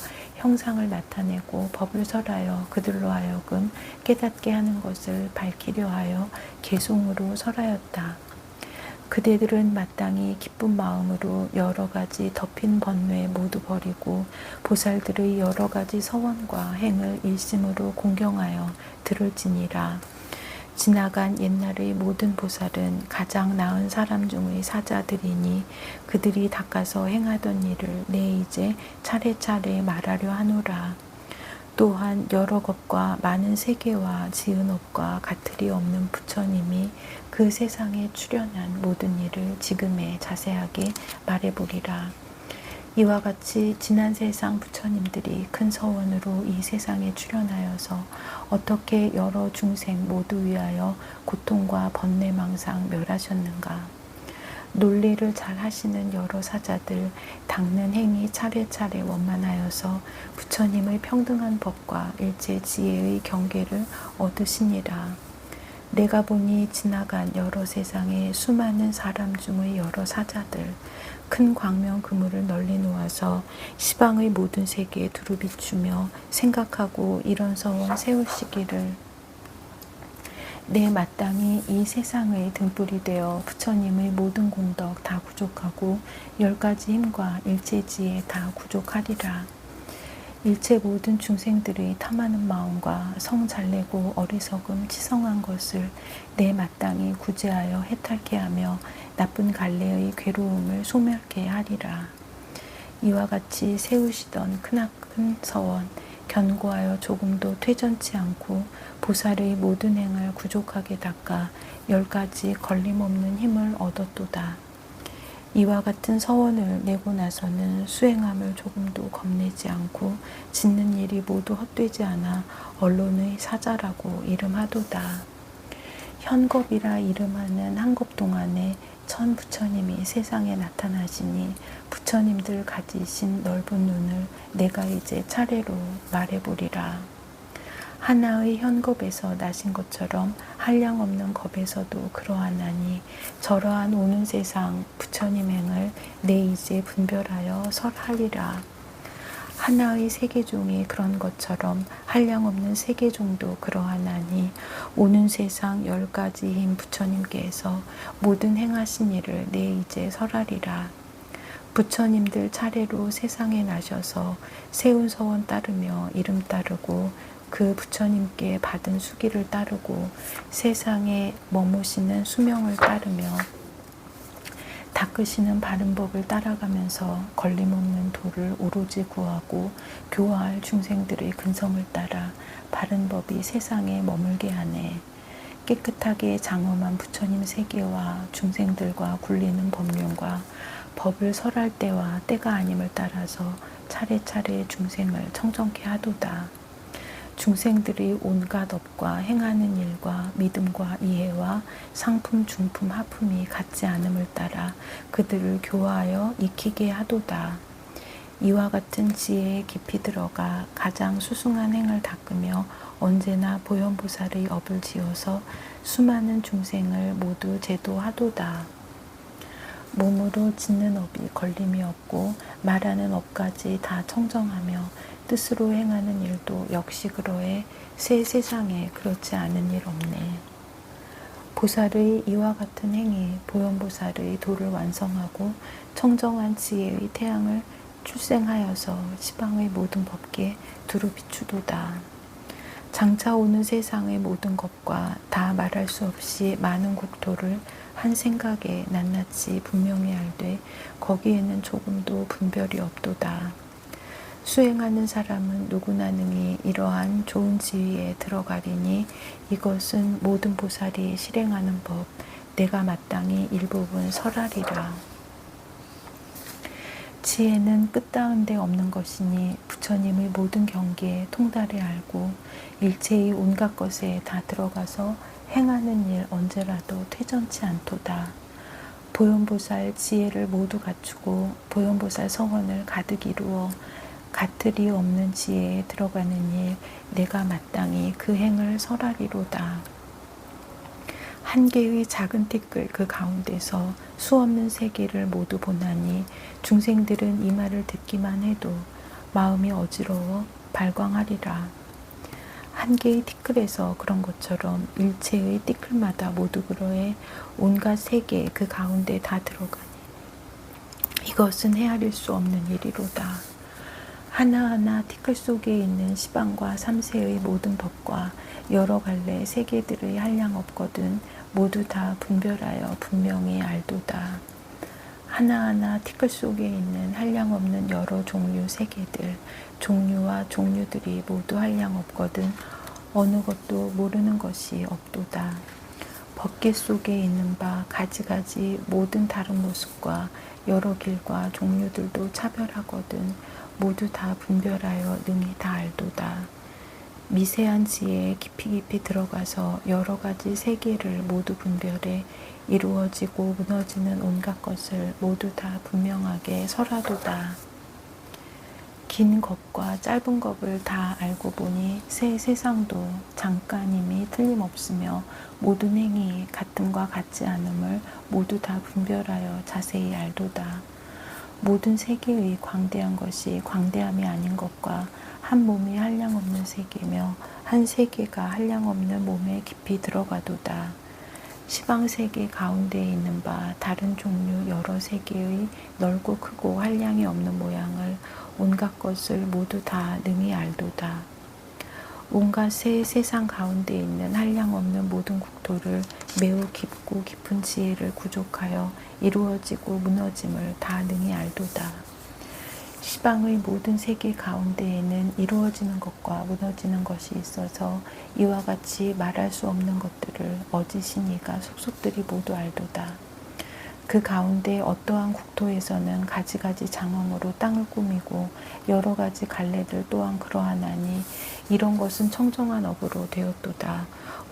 형상을 나타내고 법을 설하여 그들로 하여금 깨닫게 하는 것을 밝히려 하여 개송으로 설하였다. 그대들은 마땅히 기쁜 마음으로 여러 가지 덮인 번뇌 모두 버리고 보살들의 여러 가지 서원과 행을 일심으로 공경하여 들을지니라. 지나간 옛날의 모든 보살은 가장 나은 사람 중의 사자들이니 그들이 닦아서 행하던 일을 내 이제 차례차례 말하려 하노라. 또한 여러 것과 많은 세계와 지은 업과 같을이 없는 부처님이 그 세상에 출현한 모든 일을 지금에 자세하게 말해보리라. 이와 같이 지난 세상 부처님들이 큰 서원으로 이 세상에 출현하여서 어떻게 여러 중생 모두 위하여 고통과 번뇌망상 멸하셨는가. 논리를 잘 하시는 여러 사자들 닦는 행위 차례차례 원만하여서 부처님의 평등한 법과 일체 지혜의 경계를 얻으시니라. 내가 보니 지나간 여러 세상의 수많은 사람 중의 여러 사자들 큰 광명 그물을 널리 놓아서 시방의 모든 세계에 두루 비추며 생각하고 이런 서원 세우시기를 내 마땅히 이 세상의 등불이 되어 부처님의 모든 공덕 다 구족하고 10가지 힘과 일체지혜 다 구족하리라. 일체 모든 중생들의 탐하는 마음과 성 잘내고 어리석음 치성한 것을 내 마땅히 구제하여 해탈케 하며 나쁜 갈래의 괴로움을 소멸케 하리라. 이와 같이 세우시던 크나큰 서원 견고하여 조금도 퇴전치 않고 보살의 모든 행을 구족하게 닦아 10가지 걸림없는 힘을 얻었도다. 이와 같은 서원을 내고 나서는 수행함을 조금도 겁내지 않고 짓는 일이 모두 헛되지 않아 언론의 사자라고 이름하도다. 현겁이라 이름하는 한겁 동안에 천 부처님이 세상에 나타나시니 부처님들 가지신 넓은 눈을 내가 이제 차례로 말해보리라. 하나의 현겁에서 나신 것처럼 한량없는 겁에서도 그러하나니 저러한 오는 세상 부처님 행을 내 이제 분별하여 설하리라. 하나의 세계종이 그런 것처럼 한량없는 세계종도 그러하나니 오는 세상 10가지인 부처님께서 모든 행하신 일을 내 이제 설하리라. 부처님들 차례로 세상에 나셔서 세운 서원 따르며 이름 따르고 그 부처님께 받은 수기를 따르고 세상에 머무시는 수명을 따르며 닦으시는 바른 법을 따라가면서 걸림없는 도를 오로지 구하고 교화할 중생들의 근성을 따라 바른 법이 세상에 머물게 하네. 깨끗하게 장엄한 부처님 세계와 중생들과 굴리는 법륜과 법을 설할 때와 때가 아님을 따라서 차례차례 중생을 청정케 하도다. 중생들이 온갖 업과 행하는 일과 믿음과 이해와 상품, 중품, 하품이 같지 않음을 따라 그들을 교화하여 익히게 하도다. 이와 같은 지혜에 깊이 들어가 가장 수승한 행을 닦으며 언제나 보현보살의 업을 지어서 수많은 중생을 모두 제도하도다. 몸으로 짓는 업이 걸림이 없고 말하는 업까지 다 청정하며 뜻으로 행하는 일도 역시 그러해 새 세상에 그렇지 않은 일 없네. 보살의 이와 같은 행이 보현보살의 도를 완성하고 청정한 지혜의 태양을 출생하여서 시방의 모든 법계 두루 비추도다. 장차 오는 세상의 모든 것과 다 말할 수 없이 많은 국토를 한 생각에 낱낱이 분명히 알되 거기에는 조금도 분별이 없도다. 수행하는 사람은 누구나 능히 이러한 좋은 지위에 들어가리니 이것은 모든 보살이 실행하는 법, 내가 마땅히 일부분 설하리라. 지혜는 끝다운 데 없는 것이니 부처님의 모든 경계에 통달해 알고 일체의 온갖 것에 다 들어가서 행하는 일 언제라도 퇴전치 않도다. 보현보살 지혜를 모두 갖추고 보현보살 성원을 가득 이루어 가틀이 없는 지혜에 들어가는 일, 내가 마땅히 그 행을 설하리로다. 한 개의 작은 티끌 그 가운데서 수없는 세계를 모두 보나니 중생들은 이 말을 듣기만 해도 마음이 어지러워 발광하리라. 한 개의 티끌에서 그런 것처럼 일체의 티끌마다 모두 그러해 온갖 세계 그 가운데 다 들어가니 이것은 헤아릴 수 없는 일이로다. 하나하나 티끌 속에 있는 시방과 삼세의 모든 법과 여러 갈래 세계들의 한량 없거든 모두 다 분별하여 분명히 알도다. 하나하나 티끌 속에 있는 한량 없는 여러 종류 세계들, 종류와 종류들이 모두 한량 없거든 어느 것도 모르는 것이 없도다. 법계 속에 있는 바 가지가지 모든 다른 모습과 여러 길과 종류들도 차별하거든 모두 다 분별하여 능히 다 알도다. 미세한 지혜에 깊이 들어가서 여러 가지 세계를 모두 분별해 이루어지고 무너지는 온갖 것을 모두 다 분명하게 설하도다. 긴 겁과 짧은 겁을 다 알고 보니 새 세상도 잠깐임이 틀림없으며 모든 행위 같음과 같지 않음을 모두 다 분별하여 자세히 알도다. 모든 세계의 광대한 것이 광대함이 아닌 것과 한 몸이 한량없는 세계며 한 세계가 한량없는 몸에 깊이 들어가도다. 시방세계 가운데에 있는 바 다른 종류 여러 세계의 넓고 크고 한량이 없는 모양을 온갖 것을 모두 다 능히 알도다. 온갖 새 세상 가운데 있는 한량 없는 모든 국토를 매우 깊고 깊은 지혜를 구족하여 이루어지고 무너짐을 다 능히 알도다. 시방의 모든 세계 가운데에는 이루어지는 것과 무너지는 것이 있어서 이와 같이 말할 수 없는 것들을 어지신 이가 속속들이 모두 알도다. 그 가운데 어떠한 국토에서는 가지가지 장엄으로 땅을 꾸미고 여러 가지 갈래들 또한 그러하나니 이런 것은 청정한 업으로 되었도다.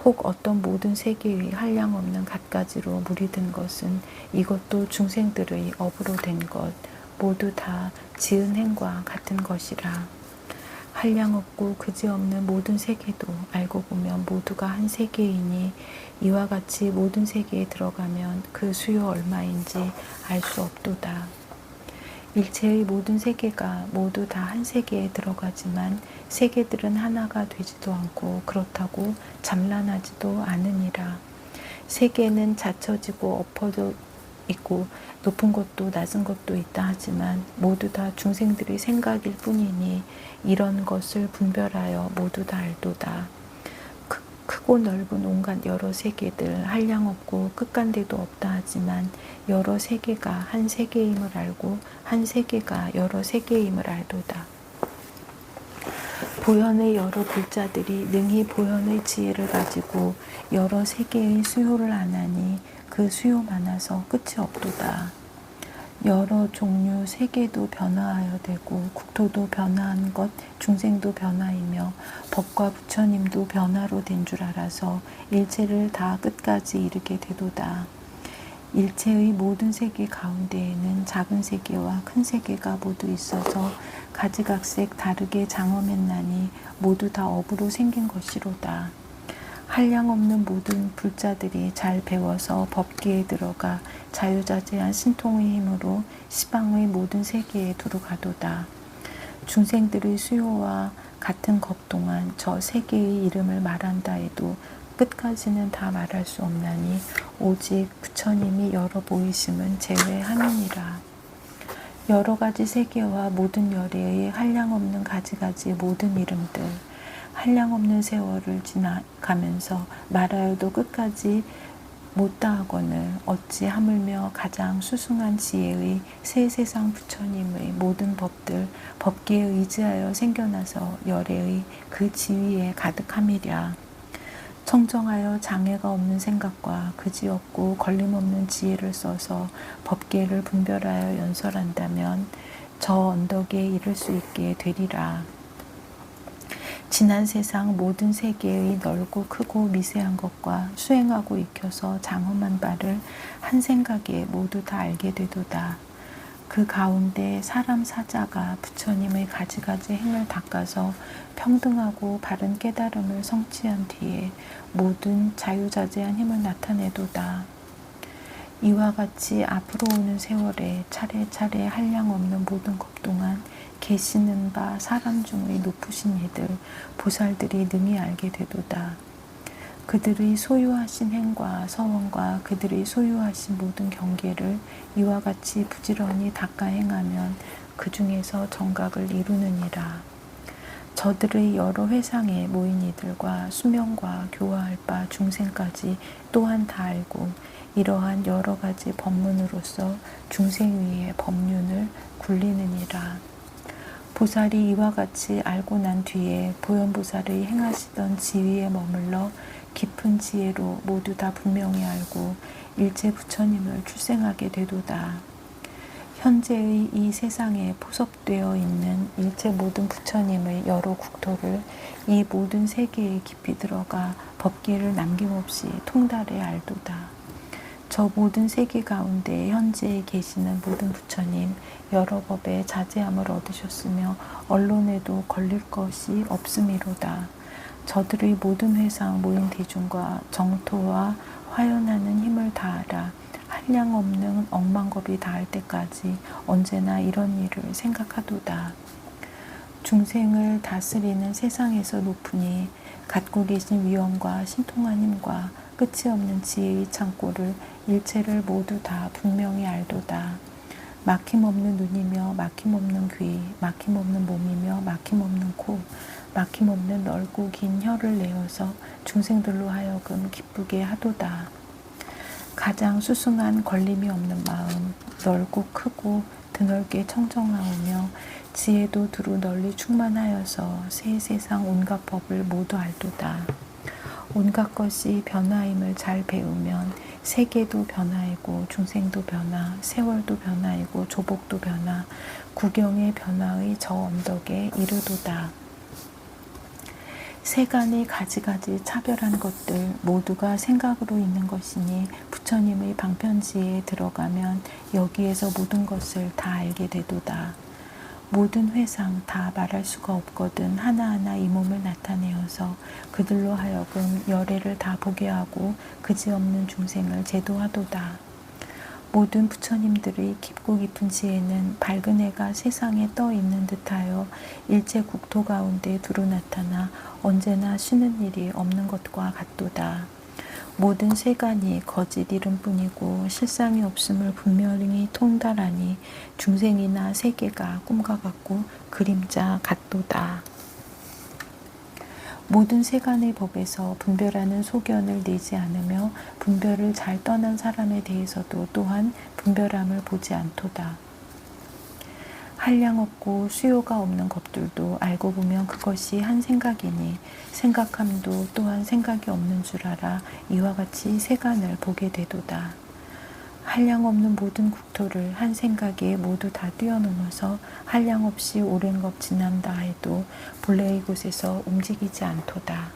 혹 어떤 모든 세계의 한량없는 갖가지로 무리든 것은 이것도 중생들의 업으로 된 것 모두 다 지은 행과 같은 것이라. 한량없고 그지없는 모든 세계도 알고 보면 모두가 한 세계이니 이와 같이 모든 세계에 들어가면 그 수요 얼마인지 알 수 없도다. 일체의 모든 세계가 모두 다 한 세계에 들어가지만 세계들은 하나가 되지도 않고 그렇다고 잠란하지도 않으니라. 세계는 갖춰지고 엎어져 있고 높은 것도 낮은 것도 있다 하지만 모두 다 중생들의 생각일 뿐이니 이런 것을 분별하여 모두 다 알도다. 크고 넓은 온갖 여러 세계들 한량없고 끝간데도 없다 하지만 여러 세계가 한 세계임을 알고 한 세계가 여러 세계임을 알도다. 보현의 여러 불자들이 능히 보현의 지혜를 가지고 여러 세계의 수요를 아나니 그 수요 많아서 끝이 없도다. 여러 종류 세계도 변화하여 되고 국토도 변화한 것 중생도 변화이며 법과 부처님도 변화로 된 줄 알아서 일체를 다 끝까지 이르게 되도다. 일체의 모든 세계 가운데에는 작은 세계와 큰 세계가 모두 있어서 가지각색 다르게 장엄했나니 모두 다 업으로 생긴 것이로다. 한량없는 모든 불자들이 잘 배워서 법계에 들어가 자유자재한 신통의 힘으로 시방의 모든 세계에 두루 가도다. 중생들의 수요와 같은 것 동안 저 세계의 이름을 말한다 해도 끝까지는 다 말할 수 없나니 오직 부처님이 여러 보이심은 제외함이니라. 여러 가지 세계와 모든 열애의 한량없는 가지가지 모든 이름들 한량없는 세월을 지나가면서 말하여도 끝까지 못다하거늘 어찌 하물며 가장 수승한 지혜의 새 세상 부처님의 모든 법들 법계에 의지하여 생겨나서 열애의 그 지위에 가득함이랴. 청정하여 장애가 없는 생각과 그지없고 걸림없는 지혜를 써서 법계를 분별하여 연설한다면 저 언덕에 이를 수 있게 되리라. 지난 세상 모든 세계의 넓고 크고 미세한 것과 수행하고 익혀서 장엄한 바를 한 생각에 모두 다 알게 되도다. 그 가운데 사람 사자가 부처님의 가지가지 행을 닦아서 평등하고 바른 깨달음을 성취한 뒤에 모든 자유자재한 힘을 나타내도다. 이와 같이 앞으로 오는 세월에 차례차례 한량없는 모든 것 동안 계시는 바 사람 중의 높으신 이들 보살들이 능히 알게 되도다. 그들의 소유하신 행과 서원과 그들의 소유하신 모든 경계를 이와 같이 부지런히 닦아 행하면 그 중에서 정각을 이루느니라. 저들의 여러 회상에 모인 이들과 수명과 교화할 바 중생까지 또한 다 알고 이러한 여러 가지 법문으로서 중생 위에 법륜을 굴리느니라. 보살이 이와 같이 알고 난 뒤에 보현보살의 행하시던 지위에 머물러 깊은 지혜로 모두 다 분명히 알고 일체 부처님을 출생하게 되도다. 현재의 이 세상에 포섭되어 있는 일체 모든 부처님의 여러 국토를 이 모든 세계에 깊이 들어가 법계를 남김없이 통달해 알도다. 저 모든 세계 가운데 현재에 계시는 모든 부처님 여러 법에 자제함을 얻으셨으며 언론에도 걸릴 것이 없음이로다. 저들의 모든 회상 모인 대중과 정토와 화연하는 힘을 다하라. 한량없는 억만겁이 닿을 때까지 언제나 이런 일을 생각하도다. 중생을 다스리는 세상에서 높으니 갖고 계신 위엄과 신통한 힘과 끝이 없는 지혜의 창고를 일체를 모두 다 분명히 알도다. 막힘없는 눈이며 막힘없는 귀, 막힘없는 몸이며 막힘없는 코, 막힘없는 넓고 긴 혀를 내어서 중생들로 하여금 기쁘게 하도다. 가장 수승한 걸림이 없는 마음, 넓고 크고 드넓게 청정하오며 지혜도 두루 널리 충만하여서 새 세상 온갖 법을 모두 알도다. 온갖 것이 변화임을 잘 배우면 세계도 변화이고 중생도 변화, 세월도 변화이고 조복도 변화, 구경의 변화의 저 언덕에 이르도다. 세간이 가지가지 차별한 것들 모두가 생각으로 있는 것이니 부처님의 방편지에 들어가면 여기에서 모든 것을 다 알게 되도다. 모든 회상 다 말할 수가 없거든 하나하나 이 몸을 나타내어서 그들로 하여금 열애를 다 보게 하고 그지없는 중생을 제도하도다. 모든 부처님들의 깊고 깊은 지혜는 밝은 해가 세상에 떠 있는 듯하여 일체 국토 가운데 두루 나타나 언제나 쉬는 일이 없는 것과 같도다. 모든 세간이 거짓 이름뿐이고 실상이 없음을 분명히 통달하니 중생이나 세계가 꿈과 같고 그림자 같도다. 모든 세간의 법에서 분별하는 소견을 내지 않으며 분별을 잘 떠난 사람에 대해서도 또한 분별함을 보지 않도다. 한량 없고 수요가 없는 것들도 알고 보면 그것이 한 생각이니 생각함도 또한 생각이 없는 줄 알아 이와 같이 세간을 보게 되도다. 한량 없는 모든 국토를 한 생각에 모두 다 뛰어넘어서 한량 없이 오랜 것 지난다 해도 본래의 곳에서 움직이지 않도다.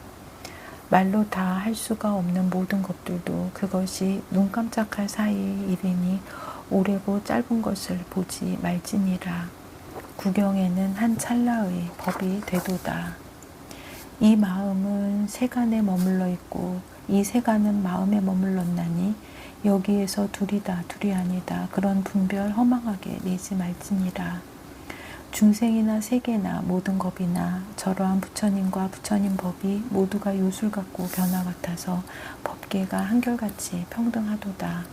말로 다 할 수가 없는 모든 것들도 그것이 눈 깜짝할 사이의 일이니 오래고 짧은 것을 보지 말지니라. 구경에는 한 찰나의 법이 되도다. 이 마음은 세간에 머물러 있고 이 세간은 마음에 머물렀나니 여기에서 둘이다 둘이 아니다 그런 분별 허망하게 내지 말지니라. 중생이나 세계나 모든 법이나 저러한 부처님과 부처님 법이 모두가 요술 같고 변화 같아서 법계가 한결같이 평등하도다.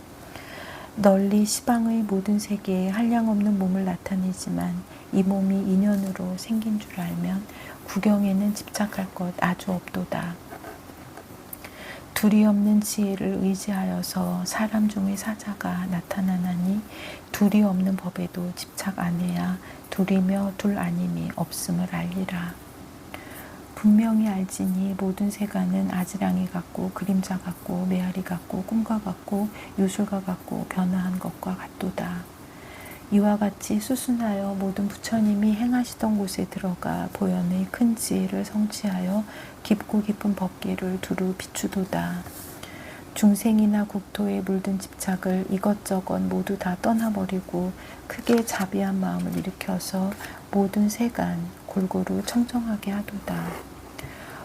널리 시방의 모든 세계에 한량없는 몸을 나타내지만 이 몸이 인연으로 생긴 줄 알면 구경에는 집착할 것 아주 없도다. 둘이 없는 지혜를 의지하여서 사람 중의 사자가 나타나나니 둘이 없는 법에도 집착 안 해야 둘이며 둘 아님이 없음을 알리라. 분명히 알지니 모든 세간은 아지랑이 같고 그림자 같고 메아리 같고 꿈과 같고 요술과 같고 변화한 것과 같도다. 이와 같이 수순하여 모든 부처님이 행하시던 곳에 들어가 보현의 큰 지혜를 성취하여 깊고 깊은 법계를 두루 비추도다. 중생이나 국토에 물든 집착을 이것저것 모두 다 떠나버리고 크게 자비한 마음을 일으켜서 모든 세간 골고루 청정하게 하도다.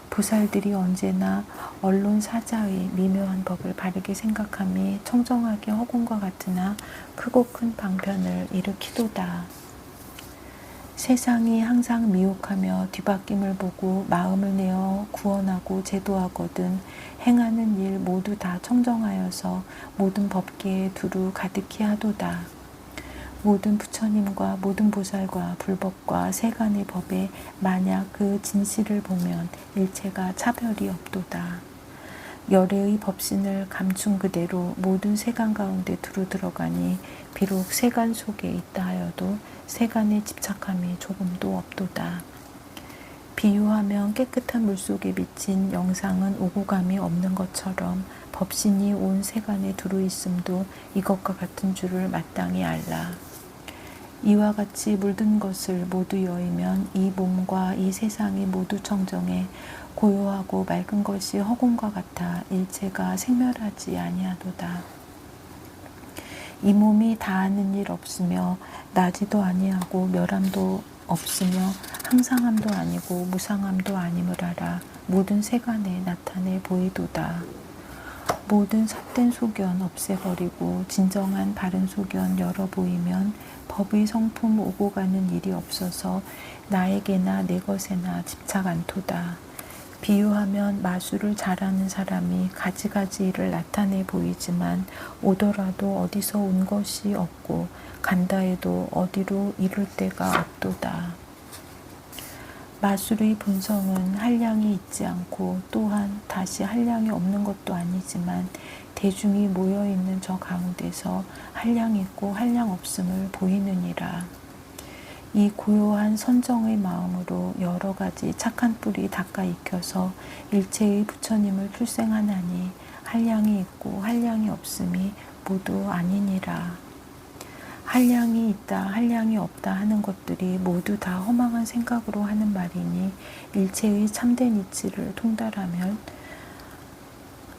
보살들이 언제나 언론 사자의 미묘한 법을 바르게 생각함이 청정하게 허공과 같으나 크고 큰 방편을 일으키도다. 세상이 항상 미혹하며 뒤바뀜을 보고 마음을 내어 구원하고 제도하거든 행하는 일 모두 다 청정하여서 모든 법계에 두루 가득히 하도다. 모든 부처님과 모든 보살과 불법과 세간의 법에 만약 그 진실을 보면 일체가 차별이 없도다. 열애의 법신을 감춘 그대로 모든 세간 가운데 두루 들어가니 비록 세간 속에 있다 하여도 세간에 집착함이 조금도 없도다. 비유하면 깨끗한 물속에 비친 영상은 오고감이 없는 것처럼 법신이 온 세간에 두루 있음도 이것과 같은 줄을 마땅히 알라. 이와 같이 물든 것을 모두 여의면 이 몸과 이 세상이 모두 청정해 고요하고 맑은 것이 허공과 같아 일체가 생멸하지 아니하도다. 이 몸이 다하는 일 없으며 나지도 아니하고 멸함도 없으며 항상함도 아니고 무상함도 아님을 알아 모든 세간에 나타내 보이도다. 모든 삿된 소견 없애버리고 진정한 바른 소견 열어 보이면 법의 성품 오고 가는 일이 없어서 나에게나 내 것에나 집착 않도다. 비유하면 마술을 잘하는 사람이 가지가지 일을 나타내 보이지만 오더라도 어디서 온 것이 없고 간다 해도 어디로 이룰 데가 없도다. 마술의 본성은 한량이 있지 않고 또한 다시 한량이 없는 것도 아니지만 대중이 모여있는 저 가운데서 한량 있고 한량 없음을 보이느니라. 이 고요한 선정의 마음으로 여러 가지 착한 뿌리 닦아 익혀서 일체의 부처님을 출생하나니 한량이 있고 한량이 없음이 모두 아니니라. 한량이 있다, 한량이 없다 하는 것들이 모두 다 허망한 생각으로 하는 말이니 일체의 참된 이치를 통달하면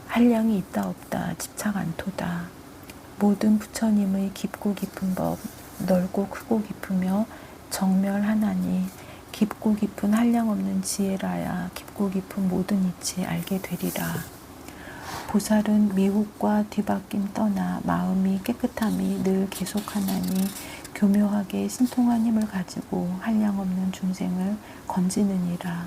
한량이 있다 없다 집착 않도다. 모든 부처님의 깊고 깊은 법, 넓고 크고 깊으며 정멸하나니 깊고 깊은 한량 없는 지혜라야 깊고 깊은 모든 이치 알게 되리라. 보살은 미혹과 뒤바뀜 떠나 마음이 깨끗함이 늘 계속하나니 교묘하게 신통한 힘을 가지고 한량 없는 중생을 건지느니라.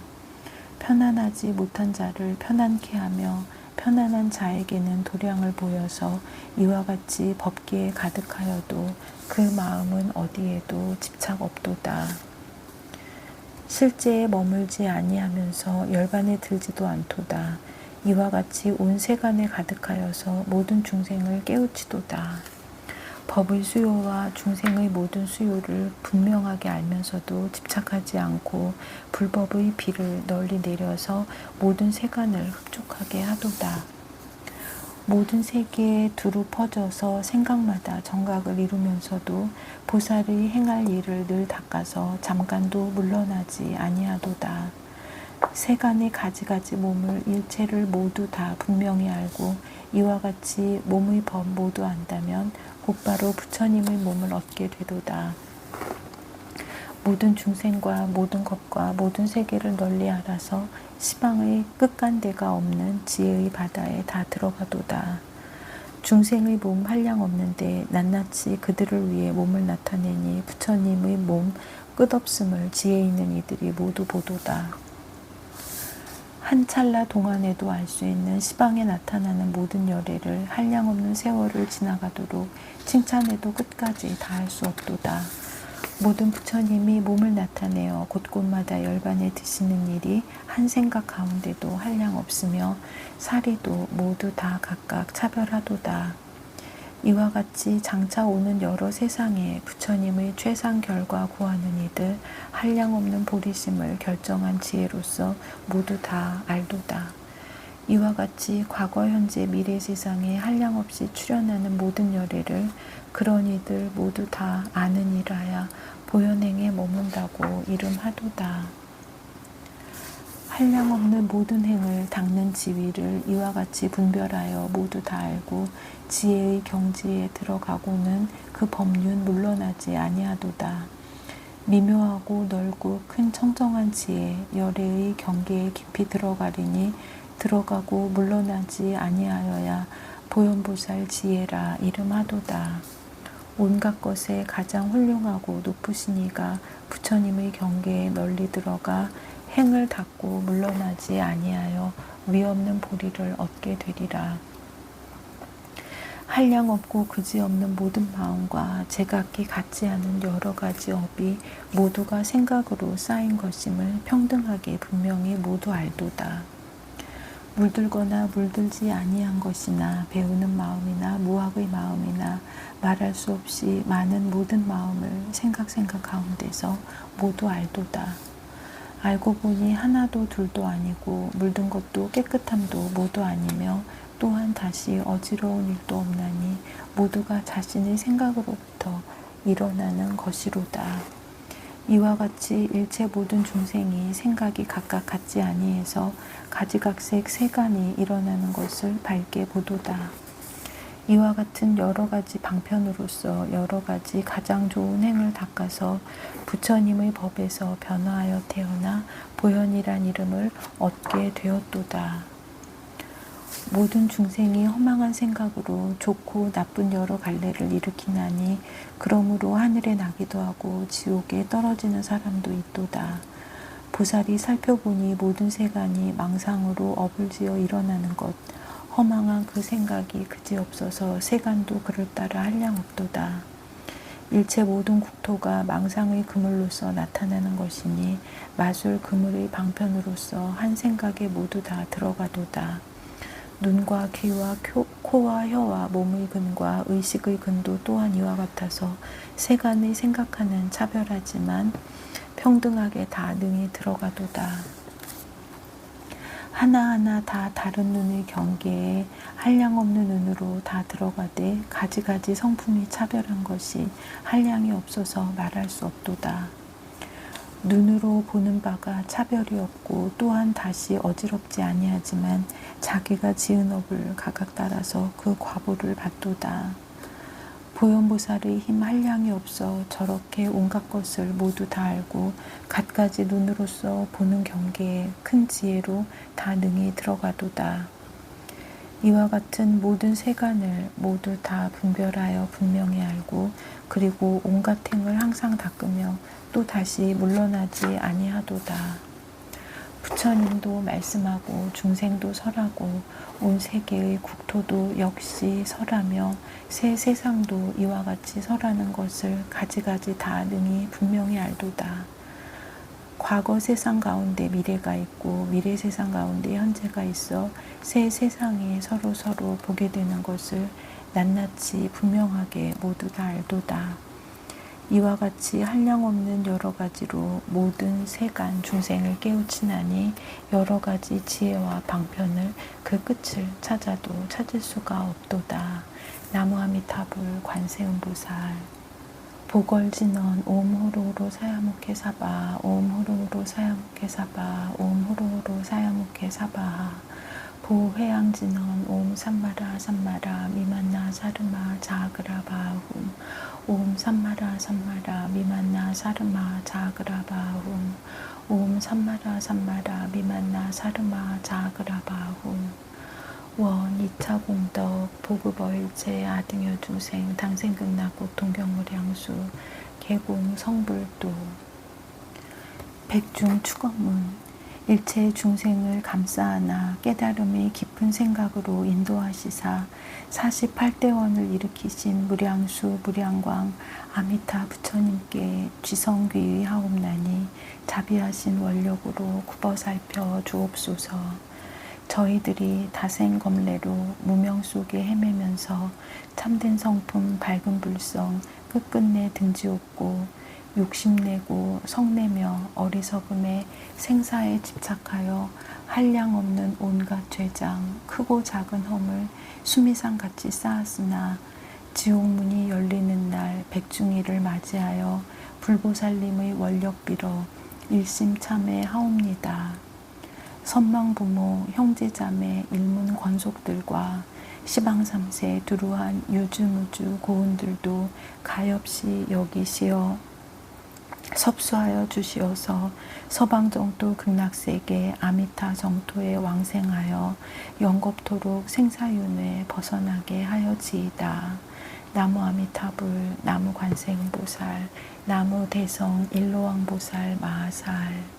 편안하지 못한 자를 편안케 하며 편안한 자에게는 도량을 보여서 이와 같이 법기에 가득하여도 그 마음은 어디에도 집착 없도다. 실제에 머물지 아니하면서 열반에 들지도 않도다. 이와 같이 온 세간에 가득하여서 모든 중생을 깨우치도다. 법의 수요와 중생의 모든 수요를 분명하게 알면서도 집착하지 않고 불법의 비를 널리 내려서 모든 세간을 흡족하게 하도다. 모든 세계에 두루 퍼져서 생각마다 정각을 이루면서도 보살의 행할 일을 늘 닦아서 잠깐도 물러나지 아니하도다. 세간의 가지가지 몸을 일체를 모두 다 분명히 알고 이와 같이 몸의 법 모두 안다면 곧바로 부처님의 몸을 얻게 되도다. 모든 중생과 모든 것과 모든 세계를 널리 알아서 시방의 끝간데가 없는 지혜의 바다에 다 들어가도다. 중생의 몸 한량 없는데 낱낱이 그들을 위해 몸을 나타내니 부처님의 몸 끝없음을 지혜 있는 이들이 모두 보도다. 한 찰나 동안에도 알 수 있는 시방에 나타나는 모든 열애를 한량 없는 세월을 지나가도록 칭찬해도 끝까지 다 할 수 없도다. 모든 부처님이 몸을 나타내어 곳곳마다 열반에 드시는 일이 한 생각 가운데도 한량 없으며 사리도 모두 다 각각 차별하도다. 이와 같이 장차 오는 여러 세상에 부처님의 최상 결과 구하는 이들 한량 없는 보리심을 결정한 지혜로서 모두 다 알도다. 이와 같이 과거 현재 미래 세상에 한량 없이 출현하는 모든 열애를 그런 이들 모두 다 아는 일하야 보현행에 머문다고 이름하도다. 한량 없는 모든 행을 닦는 지위를 이와 같이 분별하여 모두 다 알고 지혜의 경지에 들어가고는 그 법륜 물러나지 아니하도다. 미묘하고 넓고 큰 청정한 지혜 열애의 경계에 깊이 들어가리니 들어가고 물러나지 아니하여야 보현보살 지혜라 이름하도다. 온갖 것에 가장 훌륭하고 높으신 이가 부처님의 경계에 널리 들어가 행을 닦고 물러나지 아니하여 위없는 보리를 얻게 되리라. 한량 없고 그지없는 모든 마음과 제각기 같지 않은 여러 가지 업이 모두가 생각으로 쌓인 것임을 평등하게 분명히 모두 알도다. 물들거나 물들지 아니한 것이나 배우는 마음이나 무학의 마음이나 말할 수 없이 많은 모든 마음을 생각 가운데서 모두 알도다. 알고 보니 하나도 둘도 아니고 물든 것도 깨끗함도 모두 아니며 또한 다시 어지러운 일도 없나니 모두가 자신의 생각으로부터 일어나는 것이로다. 이와 같이 일체 모든 중생이 생각이 각각 같지 아니해서 가지각색 세간이 일어나는 것을 밝게 보도다. 이와 같은 여러 가지 방편으로서 여러 가지 가장 좋은 행을 닦아서 부처님의 법에서 변화하여 태어나 보현이란 이름을 얻게 되었도다. 모든 중생이 허망한 생각으로 좋고 나쁜 여러 갈래를 일으키나니 그러므로 하늘에 나기도 하고 지옥에 떨어지는 사람도 있도다. 보살이 살펴보니 모든 세간이 망상으로 업을 지어 일어나는 것 허망한 그 생각이 그지없어서 세간도 그를 따라 한량 없도다. 일체 모든 국토가 망상의 그물로서 나타나는 것이니 마술 그물의 방편으로서 한 생각에 모두 다 들어가도다. 눈과 귀와 코와 혀와 몸의 근과 의식의 근도 또한 이와 같아서 세간의 생각하는 차별하지만 평등하게 다 능히 들어가도다. 하나하나 다 다른 눈의 경계에 한량없는 눈으로 다 들어가되 가지가지 성품이 차별한 것이 한량이 없어서 말할 수 없도다. 눈으로 보는 바가 차별이 없고 또한 다시 어지럽지 아니하지만 자기가 지은 업을 각각 따라서 그 과보를 받도다. 보현보살의 힘 한량이 없어 저렇게 온갖 것을 모두 다 알고 갖가지 눈으로서 보는 경계에 큰 지혜로 다 능히 들어가도다. 이와 같은 모든 세간을 모두 다 분별하여 분명히 알고 그리고 온갖 행을 항상 닦으며 또 다시 물러나지 아니하도다. 부처님도 말씀하고 중생도 설하고 온 세계의 국토도 역시 설하며 새 세상도 이와 같이 설하는 것을 가지가지 다 능히 분명히 알도다. 과거 세상 가운데 미래가 있고 미래 세상 가운데 현재가 있어 새 세상에 서로 보게 되는 것을 낱낱이 분명하게 모두 다 알도다. 이와 같이 한량없는 여러 가지로 모든 세간 중생을 깨우치나니 여러 가지 지혜와 방편을 그 끝을 찾아도 찾을 수가 없도다. 나무아미타불 관세음보살. 보걸진언 옴 호로호로 사야묵해 사바 옴 호로호로 사야묵해 사바 옴 호로호로 사야묵해 사바. 보회양진언 옴 삼마라 삼마라 미만나 사르마 자그라바훔 옴 삼마라 삼마라 미만나 사르마 자그라바훔 옴 삼마라 삼마라 미만나 사르마 자그라바훔. 원 2차 공덕 보급어일체 아등여 중생 당생극락고 동경무량수 개공 성불도. 백중 축어문. 일체 중생을 감싸안아 깨달음의 깊은 생각으로 인도하시사 48대원을 일으키신 무량수 무량광 아미타 부처님께 쥐성귀의 하옵나니 자비하신 원력으로 굽어 살펴 주옵소서. 저희들이 다생검래로 무명 속에 헤매면서 참된 성품 밝은 불성 끝끝내 등지없고 욕심내고 성내며 어리석음에 생사에 집착하여 한량 없는 온갖 죄장 크고 작은 험을 수미상같이 쌓았으나 지옥문이 열리는 날 백중이를 맞이하여 불보살님의 원력 빌어 일심참회 하옵니다. 선망부모 형제자매 일문 권속들과 시방삼세 두루한 유주무주 고운들도 가엾이 여기시어 섭수하여 주시어서 서방정토 극락세계 아미타 정토에 왕생하여 영겁토록 생사윤회 벗어나게 하여지이다. 나무 아미타불, 나무 관세음보살, 나무 대성 일로왕보살 마하살.